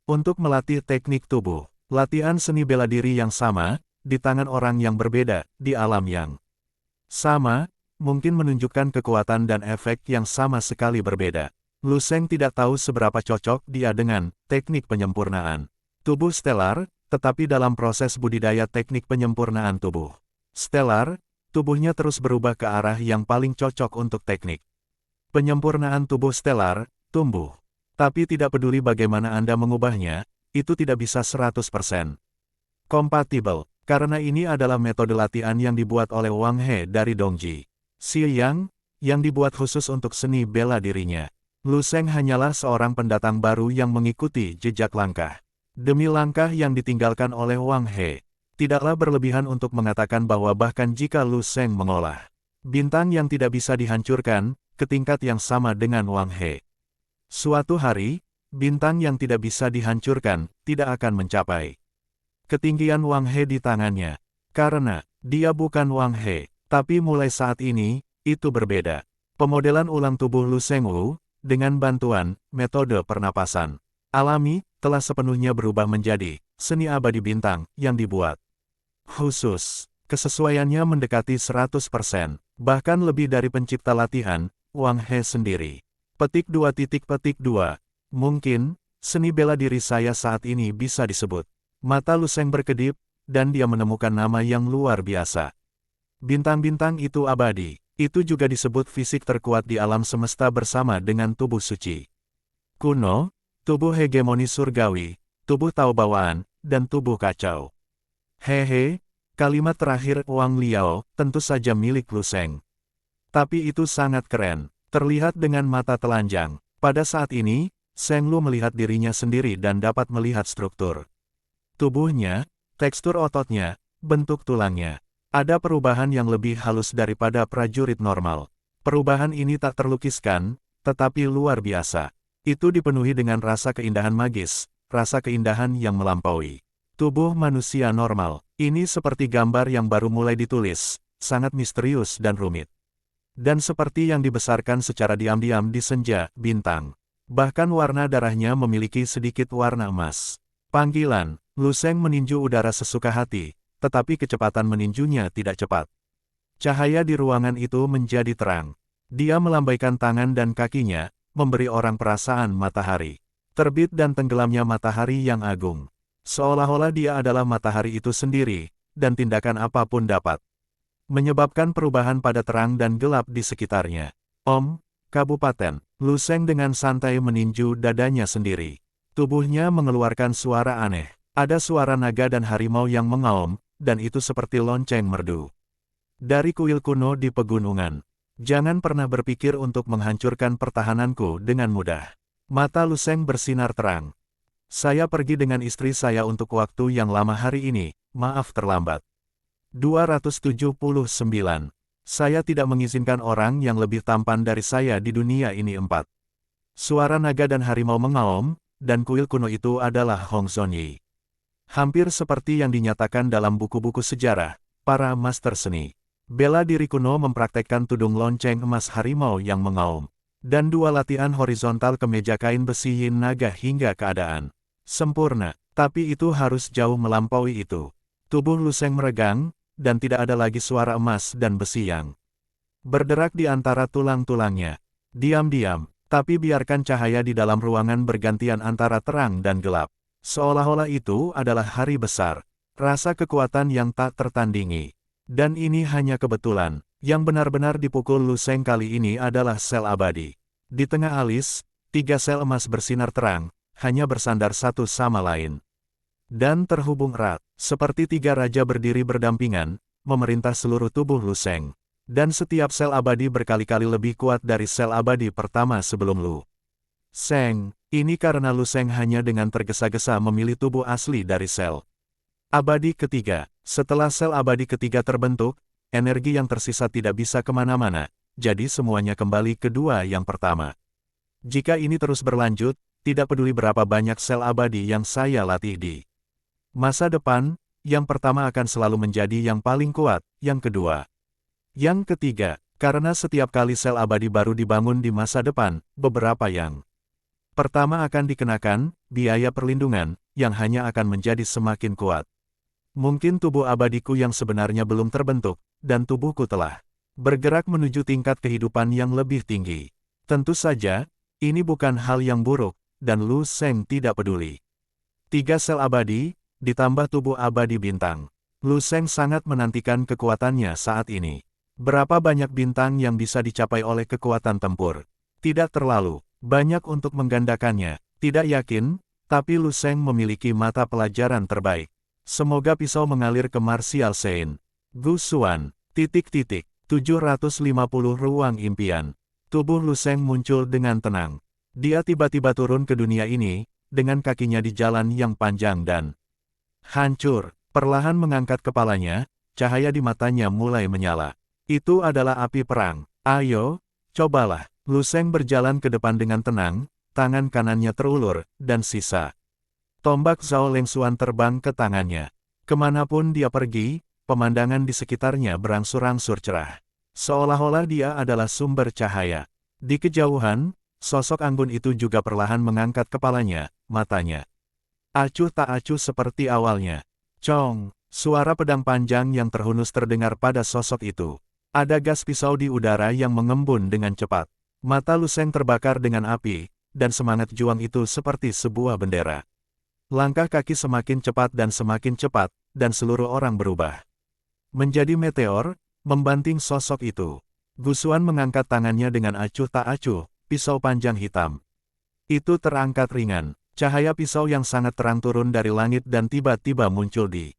untuk melatih teknik tubuh. Latihan seni bela diri yang sama, di tangan orang yang berbeda, di alam yang sama, mungkin menunjukkan kekuatan dan efek yang sama sekali berbeda. Lu Sheng tidak tahu seberapa cocok dia dengan teknik penyempurnaan tubuh stellar, tetapi dalam proses budidaya teknik penyempurnaan tubuh stellar, tubuhnya terus berubah ke arah yang paling cocok untuk teknik penyempurnaan tubuh stellar, tumbuh. Tapi tidak peduli bagaimana Anda mengubahnya, itu tidak bisa 100% kompatibel, karena ini adalah metode latihan yang dibuat oleh Wang He dari Dongji Xiyang, yang dibuat khusus untuk seni bela dirinya. Lu Sheng hanyalah seorang pendatang baru yang mengikuti jejak langkah demi langkah yang ditinggalkan oleh Wang He. Tidaklah berlebihan untuk mengatakan bahwa bahkan jika Lu Sheng mengolah bintang yang tidak bisa dihancurkan, ke tingkat yang sama dengan Wang He, suatu hari, bintang yang tidak bisa dihancurkan, tidak akan mencapai ketinggian Wang He di tangannya. Karena, dia bukan Wang He, tapi mulai saat ini, itu berbeda. Pemodelan ulang tubuh Lu Sheng Wu, dengan bantuan metode pernapasan alami, telah sepenuhnya berubah menjadi seni abadi bintang yang dibuat khusus. Kesesuaiannya mendekati 100%, bahkan lebih dari pencipta latihan, Wang He sendiri. Petik 2. Mungkin, seni bela diri saya saat ini bisa disebut. Mata Lu Sheng berkedip, dan dia menemukan nama yang luar biasa. Bintang-bintang itu abadi. Itu juga disebut fisik terkuat di alam semesta bersama dengan tubuh suci kuno, tubuh hegemoni surgawi, tubuh tahu bawaan, dan tubuh kacau. Hehe, kalimat terakhir Wang Liao tentu saja milik Lu Sheng. Tapi itu sangat keren, terlihat dengan mata telanjang. Pada saat ini, Sheng Lu melihat dirinya sendiri dan dapat melihat struktur tubuhnya, tekstur ototnya, bentuk tulangnya. Ada perubahan yang lebih halus daripada prajurit normal. Perubahan ini tak terlukiskan, tetapi luar biasa. Itu dipenuhi dengan rasa keindahan magis, rasa keindahan yang melampaui tubuh manusia normal. Ini seperti gambar yang baru mulai ditulis, sangat misterius dan rumit. Dan seperti yang dibesarkan secara diam-diam di senja, bintang. Bahkan warna darahnya memiliki sedikit warna emas. Panggilan, Lu Sheng meninju udara sesuka hati, tetapi kecepatan meninjunya tidak cepat. Cahaya di ruangan itu menjadi terang. Dia melambaikan tangan dan kakinya, memberi orang perasaan matahari terbit dan tenggelamnya matahari yang agung. Seolah-olah dia adalah matahari itu sendiri, dan tindakan apapun dapat menyebabkan perubahan pada terang dan gelap di sekitarnya. Om, Kabupaten, Lu Sheng dengan santai meninju dadanya sendiri. Tubuhnya mengeluarkan suara aneh. Ada suara naga dan harimau yang mengaum, dan itu seperti lonceng merdu dari kuil kuno di pegunungan. Jangan pernah berpikir untuk menghancurkan pertahananku dengan mudah. Mata Lu Sheng bersinar terang. Saya pergi dengan istri saya untuk waktu yang lama hari ini, maaf terlambat. 279. Saya tidak mengizinkan orang yang lebih tampan dari saya di dunia ini 4. Suara naga dan harimau mengaum, dan kuil kuno itu adalah Hong Zhonyi. Hampir seperti yang dinyatakan dalam buku-buku sejarah, para master seni bela diri kuno mempraktekkan tudung lonceng emas harimau yang mengaum, dan 2 latihan horizontal ke meja kain besi yin naga hingga keadaan sempurna, tapi itu harus jauh melampaui itu. Tubuh Lu Sheng meregang, dan tidak ada lagi suara emas dan besi yang berderak di antara tulang-tulangnya. Diam-diam, tapi biarkan cahaya di dalam ruangan bergantian antara terang dan gelap. Seolah-olah itu adalah hari besar, rasa kekuatan yang tak tertandingi. Dan ini hanya kebetulan, yang benar-benar dipukul Lu Sheng kali ini adalah sel abadi. Di tengah alis, 3 sel emas bersinar terang, hanya bersandar satu sama lain. dan terhubung erat, seperti tiga raja berdiri berdampingan, memerintah seluruh tubuh Lu Sheng. Dan setiap sel abadi berkali-kali lebih kuat dari sel abadi pertama sebelum Lu Sheng. Ini karena Lu Sheng hanya dengan tergesa-gesa memilih tubuh asli dari sel abadi ketiga. Setelah sel abadi ketiga terbentuk, energi yang tersisa tidak bisa kemana-mana, jadi semuanya kembali ke dua yang pertama. Jika ini terus berlanjut, tidak peduli berapa banyak sel abadi yang saya latih di masa depan, yang pertama akan selalu menjadi yang paling kuat, yang kedua. Yang ketiga, karena setiap kali sel abadi baru dibangun di masa depan, beberapa yang pertama akan dikenakan biaya perlindungan, yang hanya akan menjadi semakin kuat. Mungkin tubuh abadiku yang sebenarnya belum terbentuk, dan tubuhku telah bergerak menuju tingkat kehidupan yang lebih tinggi. Tentu saja, ini bukan hal yang buruk, dan Lu Sheng tidak peduli. 3 sel abadi, ditambah tubuh abadi bintang. Lu Sheng sangat menantikan kekuatannya saat ini. Berapa banyak bintang yang bisa dicapai oleh kekuatan tempur? Tidak terlalu banyak untuk menggandakannya. Tidak yakin, tapi Lu Sheng memiliki mata pelajaran terbaik. Semoga pisau mengalir ke Martial Saint. Gu Xuan, 750 ruang impian. Tubuh Lu Sheng muncul dengan tenang. Dia tiba-tiba turun ke dunia ini, dengan kakinya di jalan yang panjang dan hancur. Perlahan mengangkat kepalanya, cahaya di matanya mulai menyala. Itu adalah api perang. Ayo, cobalah. Lu Sheng berjalan ke depan dengan tenang, tangan kanannya terulur, dan sisa tombak Zhao Lengxuan terbang ke tangannya. Kemanapun dia pergi, pemandangan di sekitarnya berangsur-angsur cerah. Seolah-olah dia adalah sumber cahaya. Di kejauhan, sosok anggun itu juga perlahan mengangkat kepalanya, matanya acuh tak acuh seperti awalnya. Cong, suara pedang panjang yang terhunus terdengar pada sosok itu. Ada gas pisau di udara yang mengembun dengan cepat. Mata Lu Sheng terbakar dengan api, dan semangat juang itu seperti sebuah bendera. Langkah kaki semakin cepat, dan seluruh orang berubah menjadi meteor, membanting sosok itu. Gu Xuan mengangkat tangannya dengan acuh tak acuh, pisau panjang hitam itu terangkat ringan. Cahaya pisau yang sangat terang turun dari langit dan tiba-tiba muncul di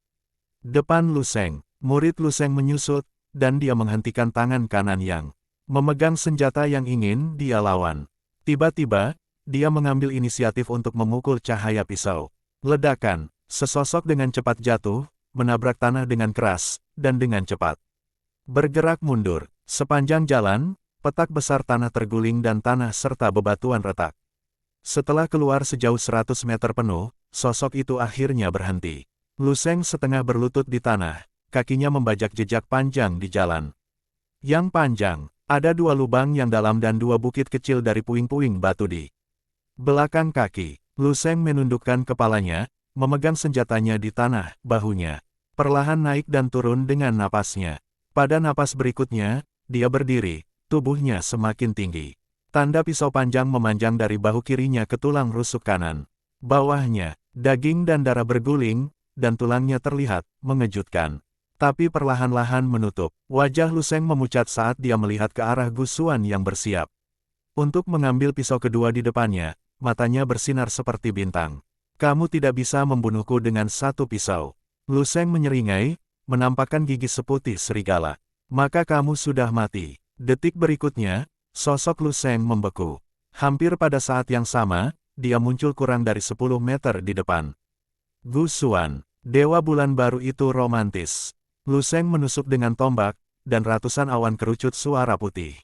depan Lu Sheng. Murid Lu Sheng menyusut, dan dia menghentikan tangan kanan yang memegang senjata yang ingin dia lawan. Tiba-tiba, dia mengambil inisiatif untuk memukul cahaya pisau. Ledakan, sesosok dengan cepat jatuh, menabrak tanah dengan keras, dan dengan cepat bergerak mundur. Sepanjang jalan, petak besar tanah terguling dan tanah serta bebatuan retak. Setelah keluar sejauh 100 meter penuh, sosok itu akhirnya berhenti. Lu Sheng setengah berlutut di tanah, kakinya membajak jejak panjang di jalan yang panjang. Ada 2 lubang yang dalam dan 2 bukit kecil dari puing-puing batu di belakang kaki. Lu Sheng menundukkan kepalanya, memegang senjatanya di tanah, bahunya perlahan naik dan turun dengan napasnya. Pada napas berikutnya, dia berdiri, tubuhnya semakin tinggi. Tanda pisau panjang memanjang dari bahu kirinya ke tulang rusuk kanan. Bawahnya, daging dan darah berguling, dan tulangnya terlihat mengejutkan. Tapi perlahan-lahan menutup. Wajah Lu Sheng memucat saat dia melihat ke arah Gu Xuan yang bersiap untuk mengambil pisau kedua di depannya. Matanya bersinar seperti bintang. Kamu tidak bisa membunuhku dengan 1 pisau. Lu Sheng menyeringai, menampakkan gigi seputih serigala. Maka kamu sudah mati. Detik berikutnya, sosok Lu Sheng membeku. Hampir pada saat yang sama, dia muncul kurang dari 10 meter di depan Gu Xuan. Dewa bulan baru itu romantis. Lu Sheng menusuk dengan tombak, dan ratusan awan kerucut suara putih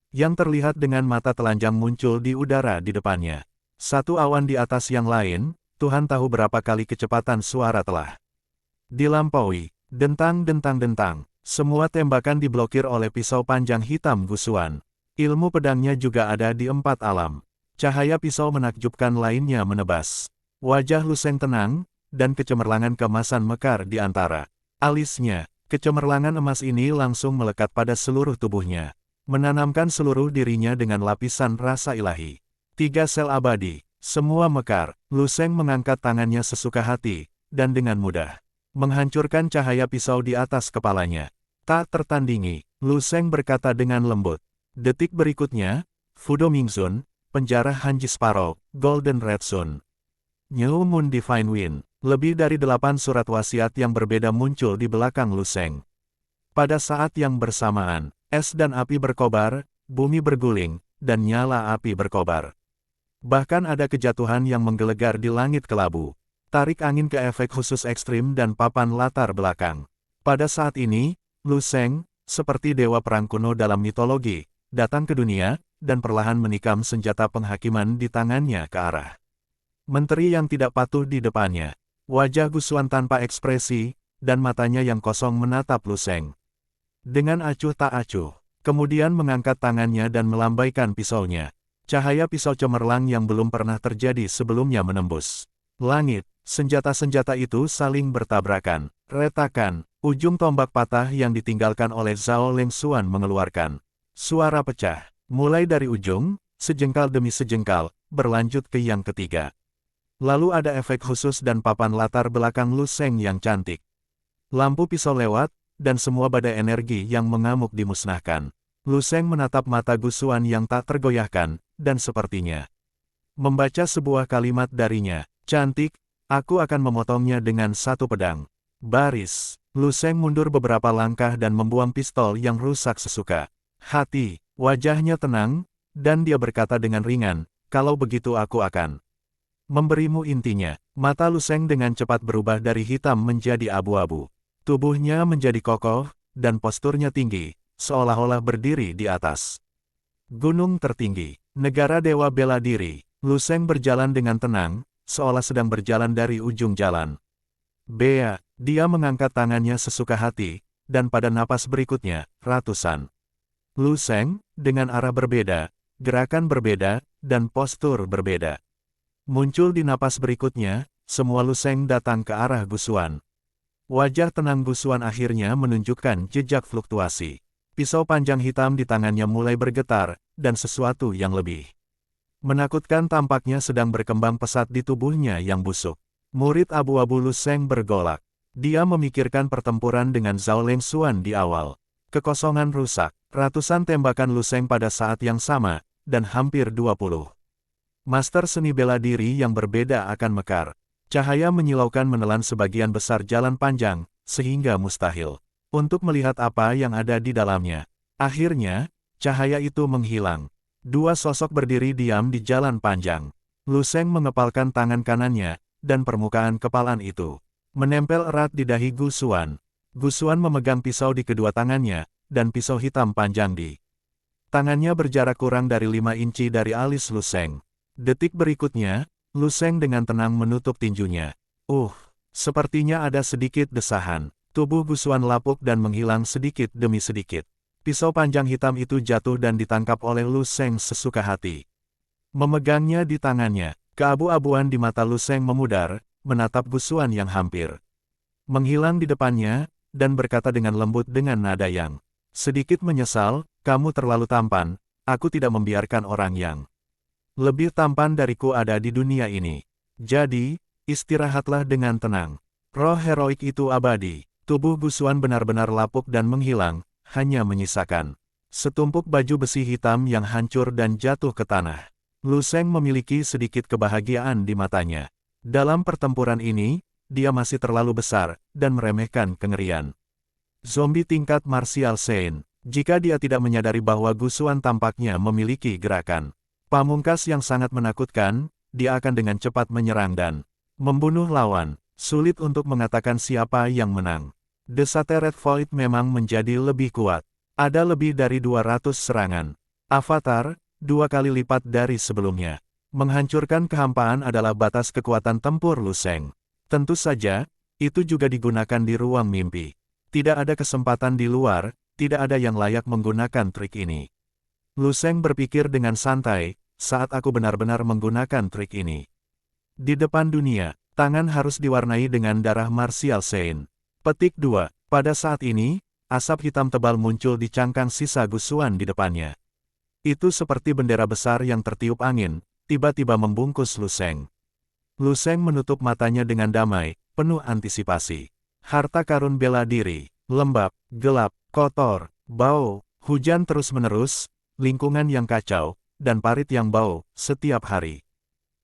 yang terlihat dengan mata telanjang muncul di udara di depannya. 1 awan di atas yang lain, Tuhan tahu berapa kali kecepatan suara telah dilampaui. Dentang-dentang-dentang. Semua tembakan diblokir oleh pisau panjang hitam Gu Xuan. Ilmu pedangnya juga ada di 4 alam. Cahaya pisau menakjubkan lainnya menebas. Wajah Lu Sheng tenang, dan kecemerlangan keemasan mekar di antara alisnya. Kecemerlangan emas ini langsung melekat pada seluruh tubuhnya, menanamkan seluruh dirinya dengan lapisan rasa ilahi. 3 sel abadi, semua mekar. Lu Sheng mengangkat tangannya sesuka hati, dan dengan mudah menghancurkan cahaya pisau di atas kepalanya. Tak tertandingi, Lu Sheng berkata dengan lembut. Detik berikutnya, Fudo Mingzun, penjara Hanji Sparrow, Golden Red Sun, New Moon Divine Wind, Lebih dari 8 surat wasiat yang berbeda muncul di belakang Lu Sheng. Pada saat yang bersamaan, es dan api berkobar, bumi berguling, dan nyala api berkobar. Bahkan ada kejatuhan yang menggelegar di langit kelabu. Tarik angin ke efek khusus ekstrim dan papan latar belakang. Pada saat ini, Lu Sheng, seperti dewa perang kuno dalam mitologi, datang ke dunia, dan perlahan menikam senjata penghakiman di tangannya ke arah menteri yang tidak patuh di depannya. Wajah Gusuan tanpa ekspresi, dan matanya yang kosong menatap Lu Sheng. Dengan acuh tak acuh, kemudian mengangkat tangannya dan melambaikan pisaunya. Cahaya pisau cemerlang yang belum pernah terjadi sebelumnya menembus langit. Senjata-senjata itu saling bertabrakan. Retakan, ujung tombak patah yang ditinggalkan oleh Zhao Lengxuan mengeluarkan suara pecah. Mulai dari ujung, sejengkal demi sejengkal, berlanjut ke yang ketiga. Lalu ada efek khusus dan papan latar belakang Lu Sheng yang cantik. Lampu pisau lewat, dan semua badai energi yang mengamuk dimusnahkan. Lu Sheng menatap mata Gusuan yang tak tergoyahkan, dan sepertinya membaca sebuah kalimat darinya. Cantik, aku akan memotongnya dengan satu pedang. Baris, Lu Sheng mundur beberapa langkah dan membuang pistol yang rusak sesuka hati. Wajahnya tenang, dan dia berkata dengan ringan, kalau begitu aku akan memberimu intinya. Mata Lu Sheng dengan cepat berubah dari hitam menjadi abu-abu. Tubuhnya menjadi kokoh, dan posturnya tinggi, seolah-olah berdiri di atas gunung tertinggi. Negara Dewa Bela Diri. Lu Sheng berjalan dengan tenang, seolah sedang berjalan dari ujung jalan. Bea, dia mengangkat tangannya sesuka hati, dan pada napas berikutnya, ratusan Lu Sheng, dengan arah berbeda, gerakan berbeda, dan postur berbeda muncul di napas berikutnya. Semua Lu Sheng datang ke arah Gusuan. Wajah tenang Gusuan akhirnya menunjukkan jejak fluktuasi. Pisau panjang hitam di tangannya mulai bergetar, dan sesuatu yang lebih menakutkan tampaknya sedang berkembang pesat di tubuhnya yang busuk. Murid abu-abu Lu Sheng bergolak. Dia memikirkan pertempuran dengan Zhao Lengxuan di awal. Kekosongan rusak, ratusan tembakan Lu Sheng pada saat yang sama, dan hampir 20 master seni bela diri yang berbeda akan mekar. Cahaya menyilaukan menelan sebagian besar jalan panjang, sehingga mustahil untuk melihat apa yang ada di dalamnya. Akhirnya, cahaya itu menghilang. Dua sosok berdiri diam di jalan panjang. Lu Sheng mengepalkan tangan kanannya, dan permukaan kepalan itu menempel erat di dahi Gusuan. Gusuan memegang pisau di kedua tangannya, dan pisau hitam panjang di tangannya berjarak kurang dari 5 inci dari alis Lu Sheng. Detik berikutnya, Lu Sheng dengan tenang menutup tinjunya. Sepertinya ada sedikit desahan. Tubuh Gusuan lapuk dan menghilang sedikit demi sedikit. Pisau panjang hitam itu jatuh dan ditangkap oleh Lu Sheng sesuka hati. Memegangnya di tangannya, keabu-abuan di mata Lu Sheng memudar, menatap Gusuan yang hampir menghilang di depannya, dan berkata dengan lembut dengan nada yang sedikit menyesal, kamu terlalu tampan, aku tidak membiarkan orang yang lebih tampan dariku ada di dunia ini. Jadi, istirahatlah dengan tenang. Roh heroik itu abadi. Tubuh Gusuan benar-benar lapuk dan menghilang, hanya menyisakan setumpuk baju besi hitam yang hancur dan jatuh ke tanah. Lu Sheng memiliki sedikit kebahagiaan di matanya. Dalam pertempuran ini, dia masih terlalu besar, dan meremehkan kengerian zombie tingkat Martial Saint. Jika dia tidak menyadari bahwa Gusuan tampaknya memiliki gerakan pamungkas yang sangat menakutkan, dia akan dengan cepat menyerang dan membunuh lawan. Sulit untuk mengatakan siapa yang menang. The Shattered Void memang menjadi lebih kuat. Ada lebih dari 200 serangan Avatar, 2 kali lipat dari sebelumnya. Menghancurkan kehampaan adalah batas kekuatan tempur Lu Sheng. Tentu saja, itu juga digunakan di ruang mimpi. Tidak ada kesempatan di luar, tidak ada yang layak menggunakan trik ini. Lu Sheng berpikir dengan santai, saat aku benar-benar menggunakan trik ini. Di depan dunia, tangan harus diwarnai dengan darah Martial Saint. Petik 2. Pada saat ini, asap hitam tebal muncul di cangkang sisa Gusuan di depannya. Itu seperti bendera besar yang tertiup angin, tiba-tiba membungkus Lu Sheng. Lu Sheng menutup matanya dengan damai, penuh antisipasi. Harta karun bela diri, lembab, gelap, kotor, bau, hujan terus-menerus, lingkungan yang kacau, dan parit yang bau, setiap hari.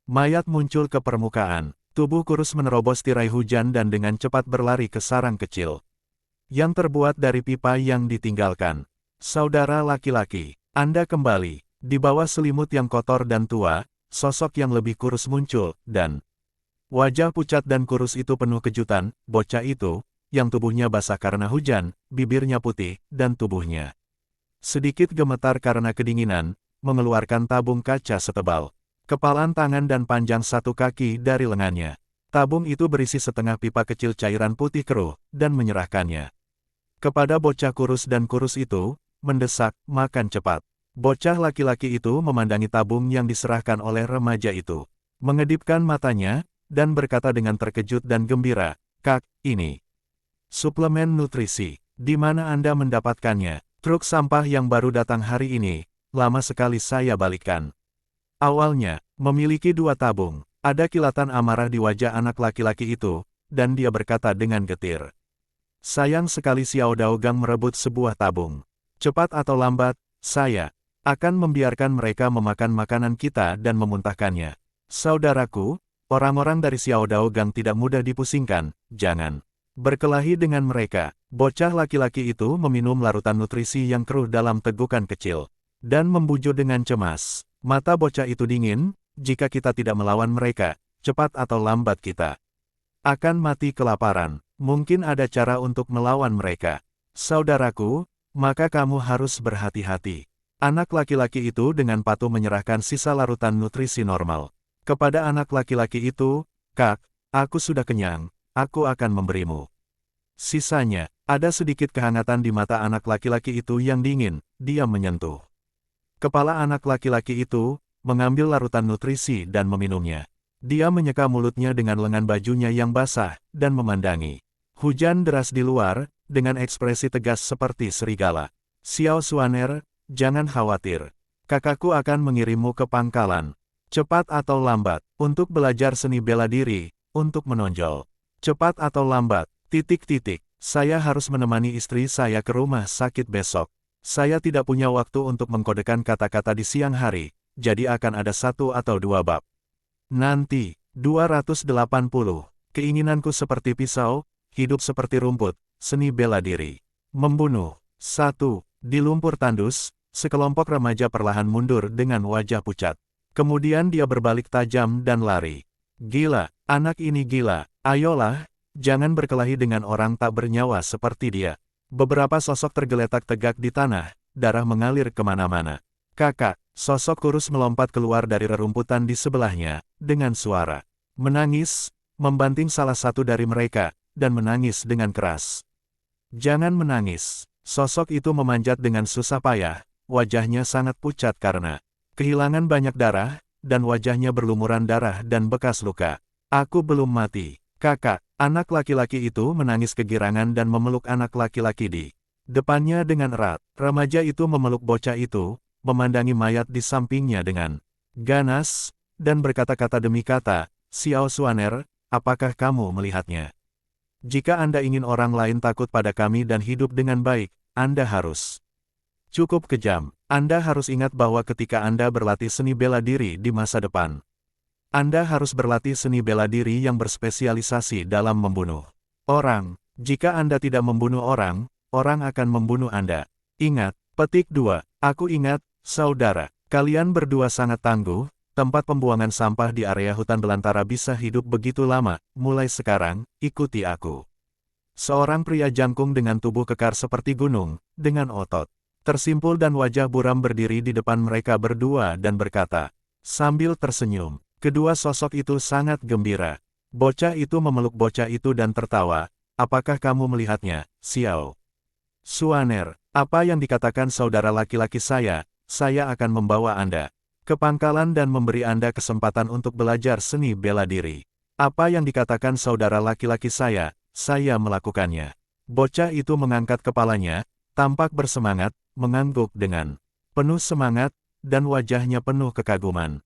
Mayat muncul ke permukaan. Tubuh kurus menerobos tirai hujan dan dengan cepat berlari ke sarang kecil yang terbuat dari pipa yang ditinggalkan. Saudara laki-laki, Anda kembali. Di bawah selimut yang kotor dan tua, sosok yang lebih kurus muncul, dan wajah pucat dan kurus itu penuh kejutan. Bocah itu, yang tubuhnya basah karena hujan, bibirnya putih, dan tubuhnya sedikit gemetar karena kedinginan, mengeluarkan tabung kaca setebal kepalan tangan dan panjang 1 kaki dari lengannya. Tabung itu berisi setengah pipa kecil cairan putih keruh, dan menyerahkannya kepada bocah kurus dan kurus itu, mendesak, makan cepat. Bocah laki-laki itu memandangi tabung yang diserahkan oleh remaja itu, mengedipkan matanya, dan berkata dengan terkejut dan gembira, "Kak, ini suplemen nutrisi. Di mana Anda mendapatkannya?" "Truk sampah yang baru datang hari ini, lama sekali saya balikan." Awalnya, memiliki 2 tabung. Ada kilatan amarah di wajah anak laki-laki itu, dan dia berkata dengan getir, "Sayang sekali Xiao Daogang merebut sebuah tabung. Cepat atau lambat, saya akan membiarkan mereka memakan makanan kita dan memuntahkannya." Saudaraku, orang-orang dari Xiao Daogang tidak mudah dipusingkan, jangan berkelahi dengan mereka. Bocah laki-laki itu meminum larutan nutrisi yang keruh dalam tegukan kecil, dan membujuk dengan cemas. Mata bocah itu dingin, jika kita tidak melawan mereka, cepat atau lambat kita akan mati kelaparan. Mungkin ada cara untuk melawan mereka. Saudaraku, maka kamu harus berhati-hati. Anak laki-laki itu dengan patuh menyerahkan sisa larutan nutrisi normal kepada anak laki-laki itu. "Kak, aku sudah kenyang, aku akan memberimu sisanya." Ada sedikit kehangatan di mata anak laki-laki itu yang dingin, dia menyentuh kepala anak laki-laki itu, mengambil larutan nutrisi dan meminumnya. Dia menyeka mulutnya dengan lengan bajunya yang basah, dan memandangi hujan deras di luar, dengan ekspresi tegas seperti serigala. "Xiao Xuaner, jangan khawatir. Kakakku akan mengirimmu ke pangkalan. Cepat atau lambat, untuk belajar seni bela diri, untuk menonjol. Cepat atau lambat, ... Saya harus menemani istri saya ke rumah sakit besok. Saya tidak punya waktu untuk mengkodekan kata-kata di siang hari, jadi akan ada 1 atau 2 bab. Nanti." 280. Keinginanku seperti pisau, hidup seperti rumput, seni bela diri. Membunuh. 1. Di lumpur tandus, sekelompok remaja perlahan mundur dengan wajah pucat. Kemudian dia berbalik tajam dan lari. "Gila, anak ini gila. Ayolah, jangan berkelahi dengan orang tak bernyawa seperti dia." Beberapa sosok tergeletak tegak di tanah, darah mengalir kemana-mana. "Kakak," sosok kurus melompat keluar dari rerumputan di sebelahnya, dengan suara menangis, membanting salah satu dari mereka, dan menangis dengan keras. "Jangan menangis." Sosok itu memanjat dengan susah payah, wajahnya sangat pucat karena kehilangan banyak darah, dan wajahnya berlumuran darah dan bekas luka. "Aku belum mati, kakak." Anak laki-laki itu menangis kegirangan dan memeluk anak laki-laki di depannya dengan erat. Remaja itu memeluk bocah itu, memandangi mayat di sampingnya dengan ganas, dan berkata-kata demi kata, "Xiao Xuaner, apakah kamu melihatnya? Jika Anda ingin orang lain takut pada kami dan hidup dengan baik, Anda harus cukup kejam. Anda harus ingat bahwa ketika Anda berlatih seni bela diri di masa depan, Anda harus berlatih seni bela diri yang berspesialisasi dalam membunuh orang. Jika Anda tidak membunuh orang, orang akan membunuh Anda. Ingat." Petik 2. "Aku ingat, saudara. Kalian berdua sangat tangguh. Tempat pembuangan sampah di area hutan belantara bisa hidup begitu lama. Mulai sekarang, ikuti aku." Seorang pria jangkung dengan tubuh kekar seperti gunung, dengan otot tersimpul dan wajah buram berdiri di depan mereka berdua dan berkata, sambil tersenyum. Kedua sosok itu sangat gembira. Bocah itu memeluk bocah itu dan tertawa. "Apakah kamu melihatnya, Xiao Xuaner? Apa yang dikatakan saudara laki-laki saya akan membawa Anda ke pangkalan dan memberi Anda kesempatan untuk belajar seni bela diri. Apa yang dikatakan saudara laki-laki saya melakukannya." Bocah itu mengangkat kepalanya, tampak bersemangat, mengangguk dengan penuh semangat, dan wajahnya penuh kekaguman.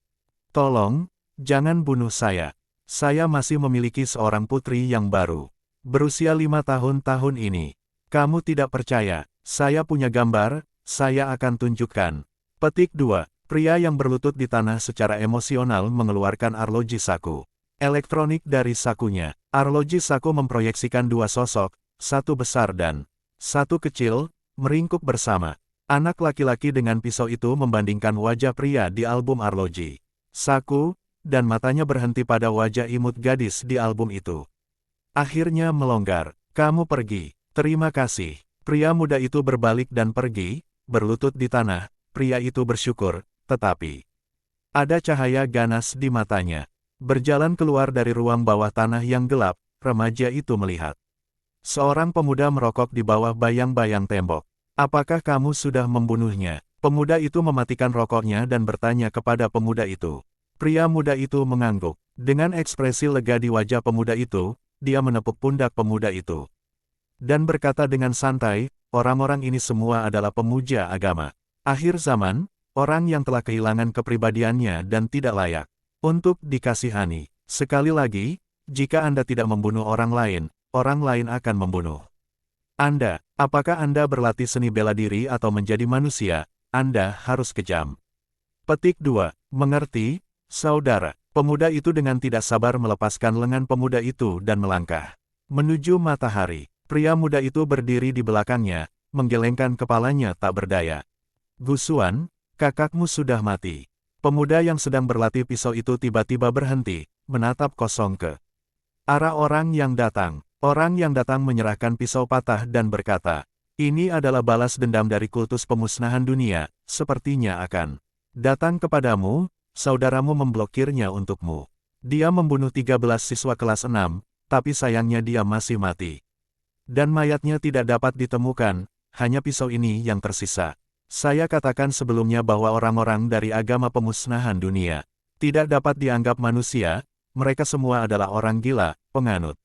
"Tolong, jangan bunuh saya. Saya masih memiliki seorang putri yang baru, berusia 5 tahun ini. Kamu tidak percaya, saya punya gambar, saya akan tunjukkan." Petik 2. Pria yang berlutut di tanah secara emosional mengeluarkan arloji saku. Elektronik dari sakunya. Arloji saku memproyeksikan dua sosok, satu besar dan satu kecil, meringkuk bersama. Anak laki-laki dengan pisau itu membandingkan wajah pria di album arloji saku, dan matanya berhenti pada wajah imut gadis di album itu. Akhirnya melonggar. Kamu pergi. Terima kasih. Pria muda itu berbalik dan pergi, berlutut di tanah. Pria itu bersyukur, tetapi ada cahaya ganas di matanya. Berjalan keluar dari ruang bawah tanah yang gelap, remaja itu melihat seorang pemuda merokok di bawah bayang-bayang tembok. Apakah kamu sudah membunuhnya? Pemuda itu mematikan rokoknya dan bertanya kepada pemuda itu. Pria muda itu mengangguk. Dengan ekspresi lega di wajah pemuda itu, dia menepuk pundak pemuda itu dan berkata dengan santai, orang-orang ini semua adalah pemuja agama akhir zaman, orang yang telah kehilangan kepribadiannya dan tidak layak untuk dikasihani. Sekali lagi, jika Anda tidak membunuh orang lain akan membunuh Anda. Apakah Anda berlatih seni bela diri atau menjadi manusia? Anda harus kejam. Petik 2. Mengerti, saudara? Pemuda itu dengan tidak sabar melepaskan lengan pemuda itu dan melangkah menuju matahari. Pria muda itu berdiri di belakangnya, menggelengkan kepalanya tak berdaya. Gusuan, kakakmu sudah mati. Pemuda yang sedang berlatih pisau itu tiba-tiba berhenti, menatap kosong ke arah orang yang datang. Orang yang datang menyerahkan pisau patah dan berkata, ini adalah balas dendam dari kultus pemusnahan dunia, sepertinya akan datang kepadamu, saudaramu memblokirnya untukmu. Dia membunuh 13 siswa kelas 6, tapi sayangnya dia masih mati. Dan mayatnya tidak dapat ditemukan, hanya pisau ini yang tersisa. Saya katakan sebelumnya bahwa orang-orang dari agama pemusnahan dunia tidak dapat dianggap manusia, mereka semua adalah orang gila, penganut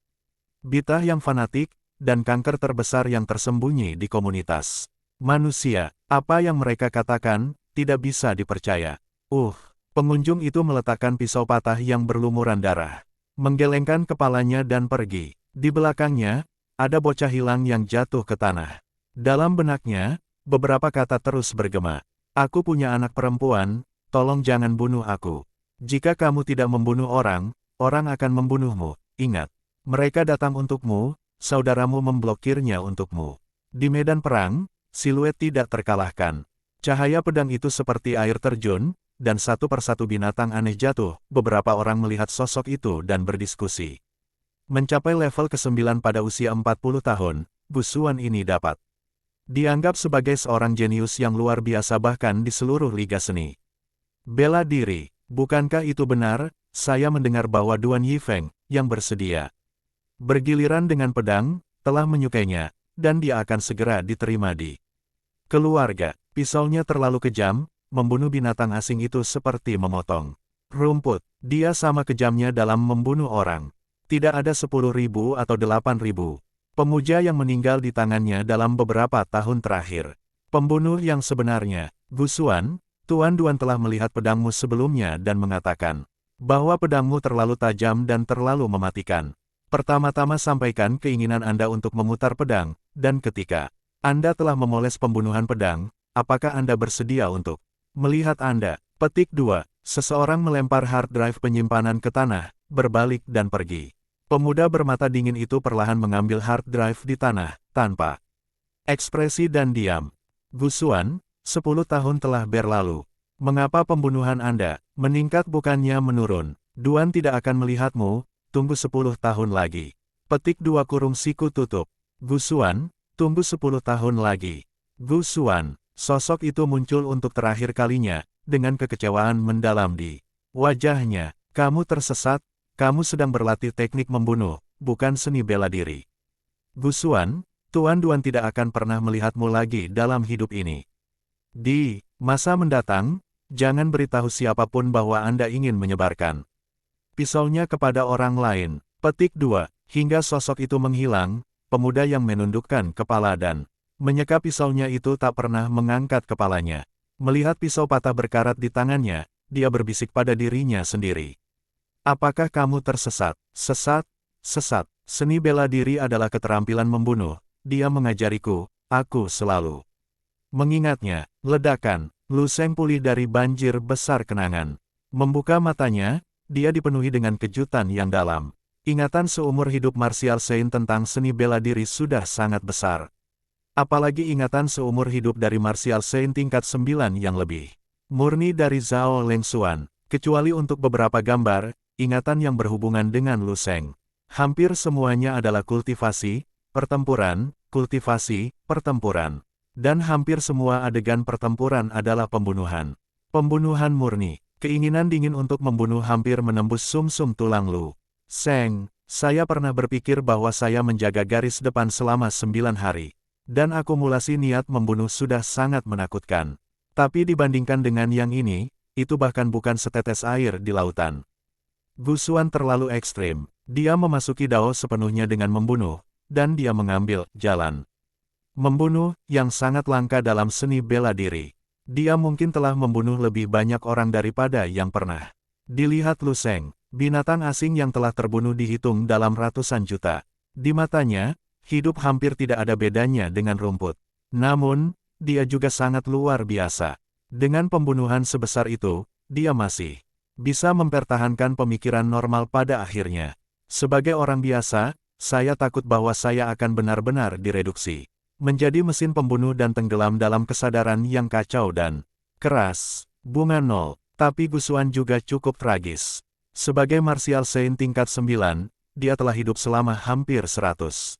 bid'ah yang fanatik, dan kanker terbesar yang tersembunyi di komunitas manusia. Apa yang mereka katakan, tidak bisa dipercaya. Pengunjung itu meletakkan pisau patah yang berlumuran darah, menggelengkan kepalanya dan pergi. Di belakangnya, ada bocah hilang yang jatuh ke tanah. Dalam benaknya, beberapa kata terus bergema. Aku punya anak perempuan, tolong jangan bunuh aku. Jika kamu tidak membunuh orang, orang akan membunuhmu. Ingat, mereka datang untukmu, saudaramu memblokirnya untukmu. Di medan perang, siluet tidak terkalahkan. Cahaya pedang itu seperti air terjun, dan satu persatu binatang aneh jatuh. Beberapa orang melihat sosok itu dan berdiskusi. Mencapai level ke-9 pada usia 40 tahun, Gusuan ini dapat dianggap sebagai seorang jenius yang luar biasa bahkan di seluruh liga seni bela diri. Bukankah itu benar? Saya mendengar bahwa Duan Yifeng, yang bersedia bergiliran dengan pedang, telah menyukainya, dan dia akan segera diterima di keluarga. Pisaunya terlalu kejam, membunuh binatang asing itu seperti memotong rumput. Dia sama kejamnya dalam membunuh orang. Tidak ada 10.000 atau 8.000 pemuja yang meninggal di tangannya dalam beberapa tahun terakhir. Pembunuh yang sebenarnya, Gusuan, Tuan Duan telah melihat pedangmu sebelumnya dan mengatakan bahwa pedangmu terlalu tajam dan terlalu mematikan. Pertama-tama sampaikan keinginan Anda untuk memutar pedang, dan ketika Anda telah memoles pembunuhan pedang, apakah Anda bersedia untuk melihat Anda? Petik 2. Seseorang melempar hard drive penyimpanan ke tanah, berbalik dan pergi. Pemuda bermata dingin itu perlahan mengambil hard drive di tanah, tanpa ekspresi dan diam. Gusuan, 10 tahun telah berlalu. Mengapa pembunuhan Anda meningkat bukannya menurun? Duan tidak akan melihatmu, tunggu 10 tahun lagi. Petik 2 kurung siku tutup. Gusuan, tunggu 10 tahun lagi. Gusuan, sosok itu muncul untuk terakhir kalinya, dengan kekecewaan mendalam di wajahnya. Kamu tersesat, kamu sedang berlatih teknik membunuh, bukan seni bela diri. Gusuan, Tuan Duan tidak akan pernah melihatmu lagi dalam hidup ini. Di masa mendatang, jangan beritahu siapapun bahwa Anda ingin menyebarkan pisaunya kepada orang lain. Petik 2. Hingga sosok itu menghilang, pemuda yang menundukkan kepala dan menyeka pisaunya itu tak pernah mengangkat kepalanya. Melihat pisau patah berkarat di tangannya, dia berbisik pada dirinya sendiri. Apakah kamu tersesat? Sesat? Sesat. Seni bela diri adalah keterampilan membunuh. Dia mengajariku, aku selalu mengingatnya. Ledakan. Lu Seng pulih dari banjir besar kenangan. Membuka matanya, dia dipenuhi dengan kejutan yang dalam. Ingatan seumur hidup Martial Saint tentang seni bela diri sudah sangat besar. Apalagi ingatan seumur hidup dari Martial Saint tingkat 9 yang lebih murni dari Zhao Lengxuan, kecuali untuk beberapa gambar, ingatan yang berhubungan dengan Lu Sheng. Hampir semuanya adalah kultivasi, pertempuran, kultivasi, pertempuran. Dan hampir semua adegan pertempuran adalah pembunuhan. Pembunuhan murni, keinginan dingin untuk membunuh hampir menembus sumsum tulang Lu Sheng. Saya pernah berpikir bahwa saya menjaga garis depan selama 9 hari. Dan akumulasi niat membunuh sudah sangat menakutkan. Tapi dibandingkan dengan yang ini, itu bahkan bukan setetes air di lautan. Gu Xuan terlalu ekstrim. Dia memasuki Dao sepenuhnya dengan membunuh, dan dia mengambil jalan membunuh yang sangat langka dalam seni bela diri. Dia mungkin telah membunuh lebih banyak orang daripada yang pernah dilihat Lu Sheng. Binatang asing yang telah terbunuh dihitung dalam ratusan juta. Di matanya, hidup hampir tidak ada bedanya dengan rumput. Namun, dia juga sangat luar biasa. Dengan pembunuhan sebesar itu, dia masih bisa mempertahankan pemikiran normal pada akhirnya. Sebagai orang biasa, saya takut bahwa saya akan benar-benar direduksi menjadi mesin pembunuh dan tenggelam dalam kesadaran yang kacau dan keras. Bunga nol, tapi Gu Xuan juga cukup tragis. Sebagai Martial Saint tingkat 9, dia telah hidup selama hampir 100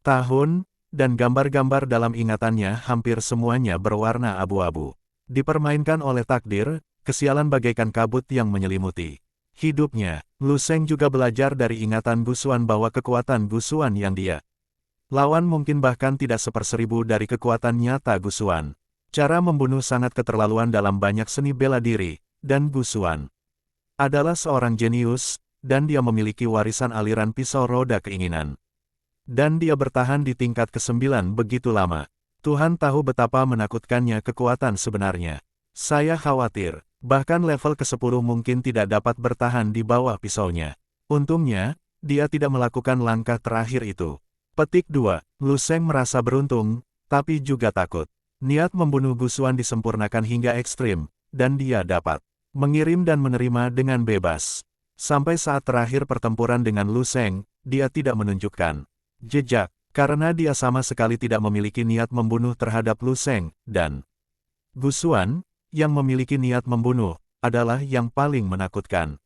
tahun, dan gambar-gambar dalam ingatannya hampir semuanya berwarna abu-abu. Dipermainkan oleh takdir, kesialan bagaikan kabut yang menyelimuti hidupnya. Lu Sheng juga belajar dari ingatan Gu Xuan bahwa kekuatan Gu Xuan yang dia lawan mungkin bahkan tidak seperseribu dari kekuatan nyata Gu Xuan. Cara membunuh sangat keterlaluan dalam banyak seni bela diri, dan Gu Xuan adalah seorang jenius, dan dia memiliki warisan aliran pisau roda keinginan. Dan dia bertahan di tingkat ke-9 begitu lama. Tuhan tahu betapa menakutkannya kekuatan sebenarnya. Saya khawatir, bahkan level ke-10 mungkin tidak dapat bertahan di bawah pisaunya. Untungnya, dia tidak melakukan langkah terakhir itu. Petik 2. Lu Sheng merasa beruntung, tapi juga takut. Niat membunuh Gu Xuan disempurnakan hingga ekstrim, dan dia dapat mengirim dan menerima dengan bebas. Sampai saat terakhir pertempuran dengan Lu Sheng, dia tidak menunjukkan jejak, karena dia sama sekali tidak memiliki niat membunuh terhadap Lu Sheng, dan Gu Xuan, yang memiliki niat membunuh, adalah yang paling menakutkan.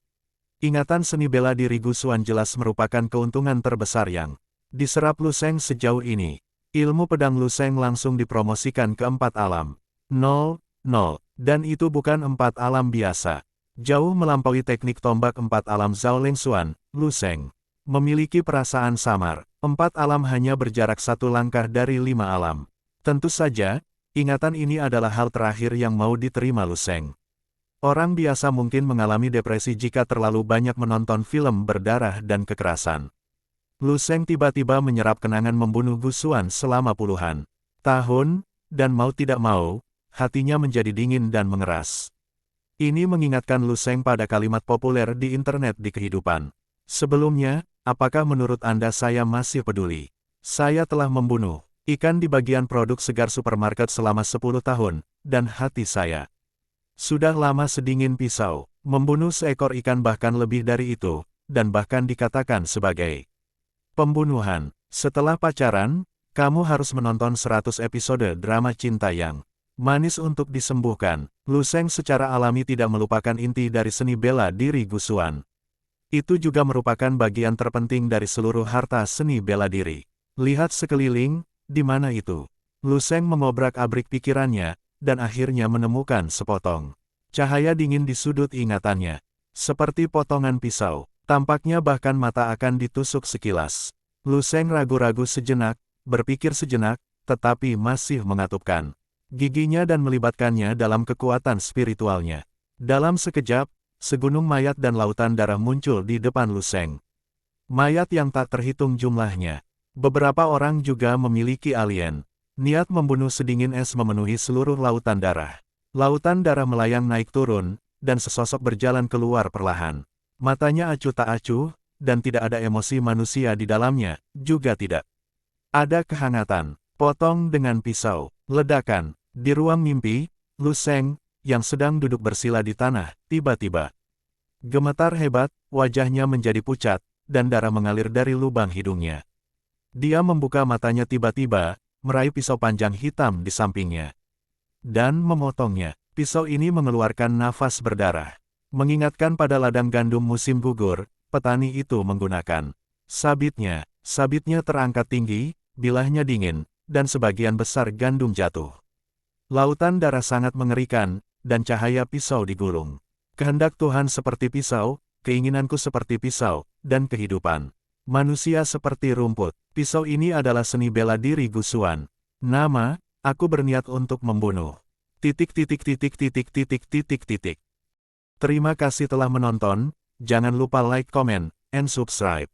Ingatan seni bela diri Gu Xuan jelas merupakan keuntungan terbesar yang diserap Lu Sheng sejauh ini. Ilmu pedang Lu Sheng langsung dipromosikan ke 4 alam. 0, 0. Dan itu bukan 4 alam biasa. Jauh melampaui teknik tombak 4 alam Zhao Lengxuan, Lu Sheng memiliki perasaan samar. 4 alam hanya berjarak 1 langkah dari 5 alam. Tentu saja, ingatan ini adalah hal terakhir yang mau diterima Lu Sheng. Orang biasa mungkin mengalami depresi jika terlalu banyak menonton film berdarah dan kekerasan. Lu Sheng tiba-tiba menyerap kenangan membunuh Gu Xuan selama puluhan tahun, dan mau tidak mau, hatinya menjadi dingin dan mengeras. Ini mengingatkan Lu Sheng pada kalimat populer di internet di kehidupan sebelumnya, apakah menurut Anda saya masih peduli? Saya telah membunuh ikan di bagian produk segar supermarket selama 10 tahun, dan hati saya sudah lama sedingin pisau. Membunuh seekor ikan bahkan lebih dari itu, dan bahkan dikatakan sebagai pembunuhan. Setelah pacaran, kamu harus menonton 100 episode drama cinta yang manis untuk disembuhkan. Lu Sheng secara alami tidak melupakan inti dari seni bela diri Gu Xuan. Itu juga merupakan bagian terpenting dari seluruh harta seni bela diri. Lihat sekeliling, di mana itu? Lu Sheng mengobrak-abrik pikirannya, dan akhirnya menemukan sepotong cahaya dingin di sudut ingatannya. Seperti potongan pisau, tampaknya bahkan mata akan ditusuk sekilas. Lu Sheng ragu-ragu sejenak, berpikir sejenak, tetapi masih mengatupkan giginya dan melibatkannya dalam kekuatan spiritualnya. Dalam sekejap, segunung mayat dan lautan darah muncul di depan Lu Sheng. Mayat yang tak terhitung jumlahnya. Beberapa orang juga memiliki alien. Niat membunuh sedingin es memenuhi seluruh lautan darah. Lautan darah melayang naik turun, dan sesosok berjalan keluar perlahan. Matanya acuh tak acuh, dan tidak ada emosi manusia di dalamnya, juga tidak ada kehangatan. Potong dengan pisau. Ledakan. Di ruang mimpi, Lu Sheng, yang sedang duduk bersila di tanah, tiba-tiba Gemetar hebat, wajahnya menjadi pucat, dan darah mengalir dari lubang hidungnya. Dia membuka matanya tiba-tiba, meraih pisau panjang hitam di sampingnya. Dan memotongnya. Pisau ini mengeluarkan nafas berdarah. Mengingatkan pada ladang gandum musim gugur, petani itu menggunakan sabitnya. Sabitnya terangkat tinggi, bilahnya dingin, dan sebagian besar gandum jatuh. Lautan darah sangat mengerikan, dan cahaya pisau digulung. Kehendak Tuhan seperti pisau, keinginanku seperti pisau, dan kehidupan manusia seperti rumput. Pisau ini adalah seni bela diri Gusuan. Nama, aku berniat untuk membunuh. Terima kasih telah menonton, jangan lupa like, comment, and subscribe.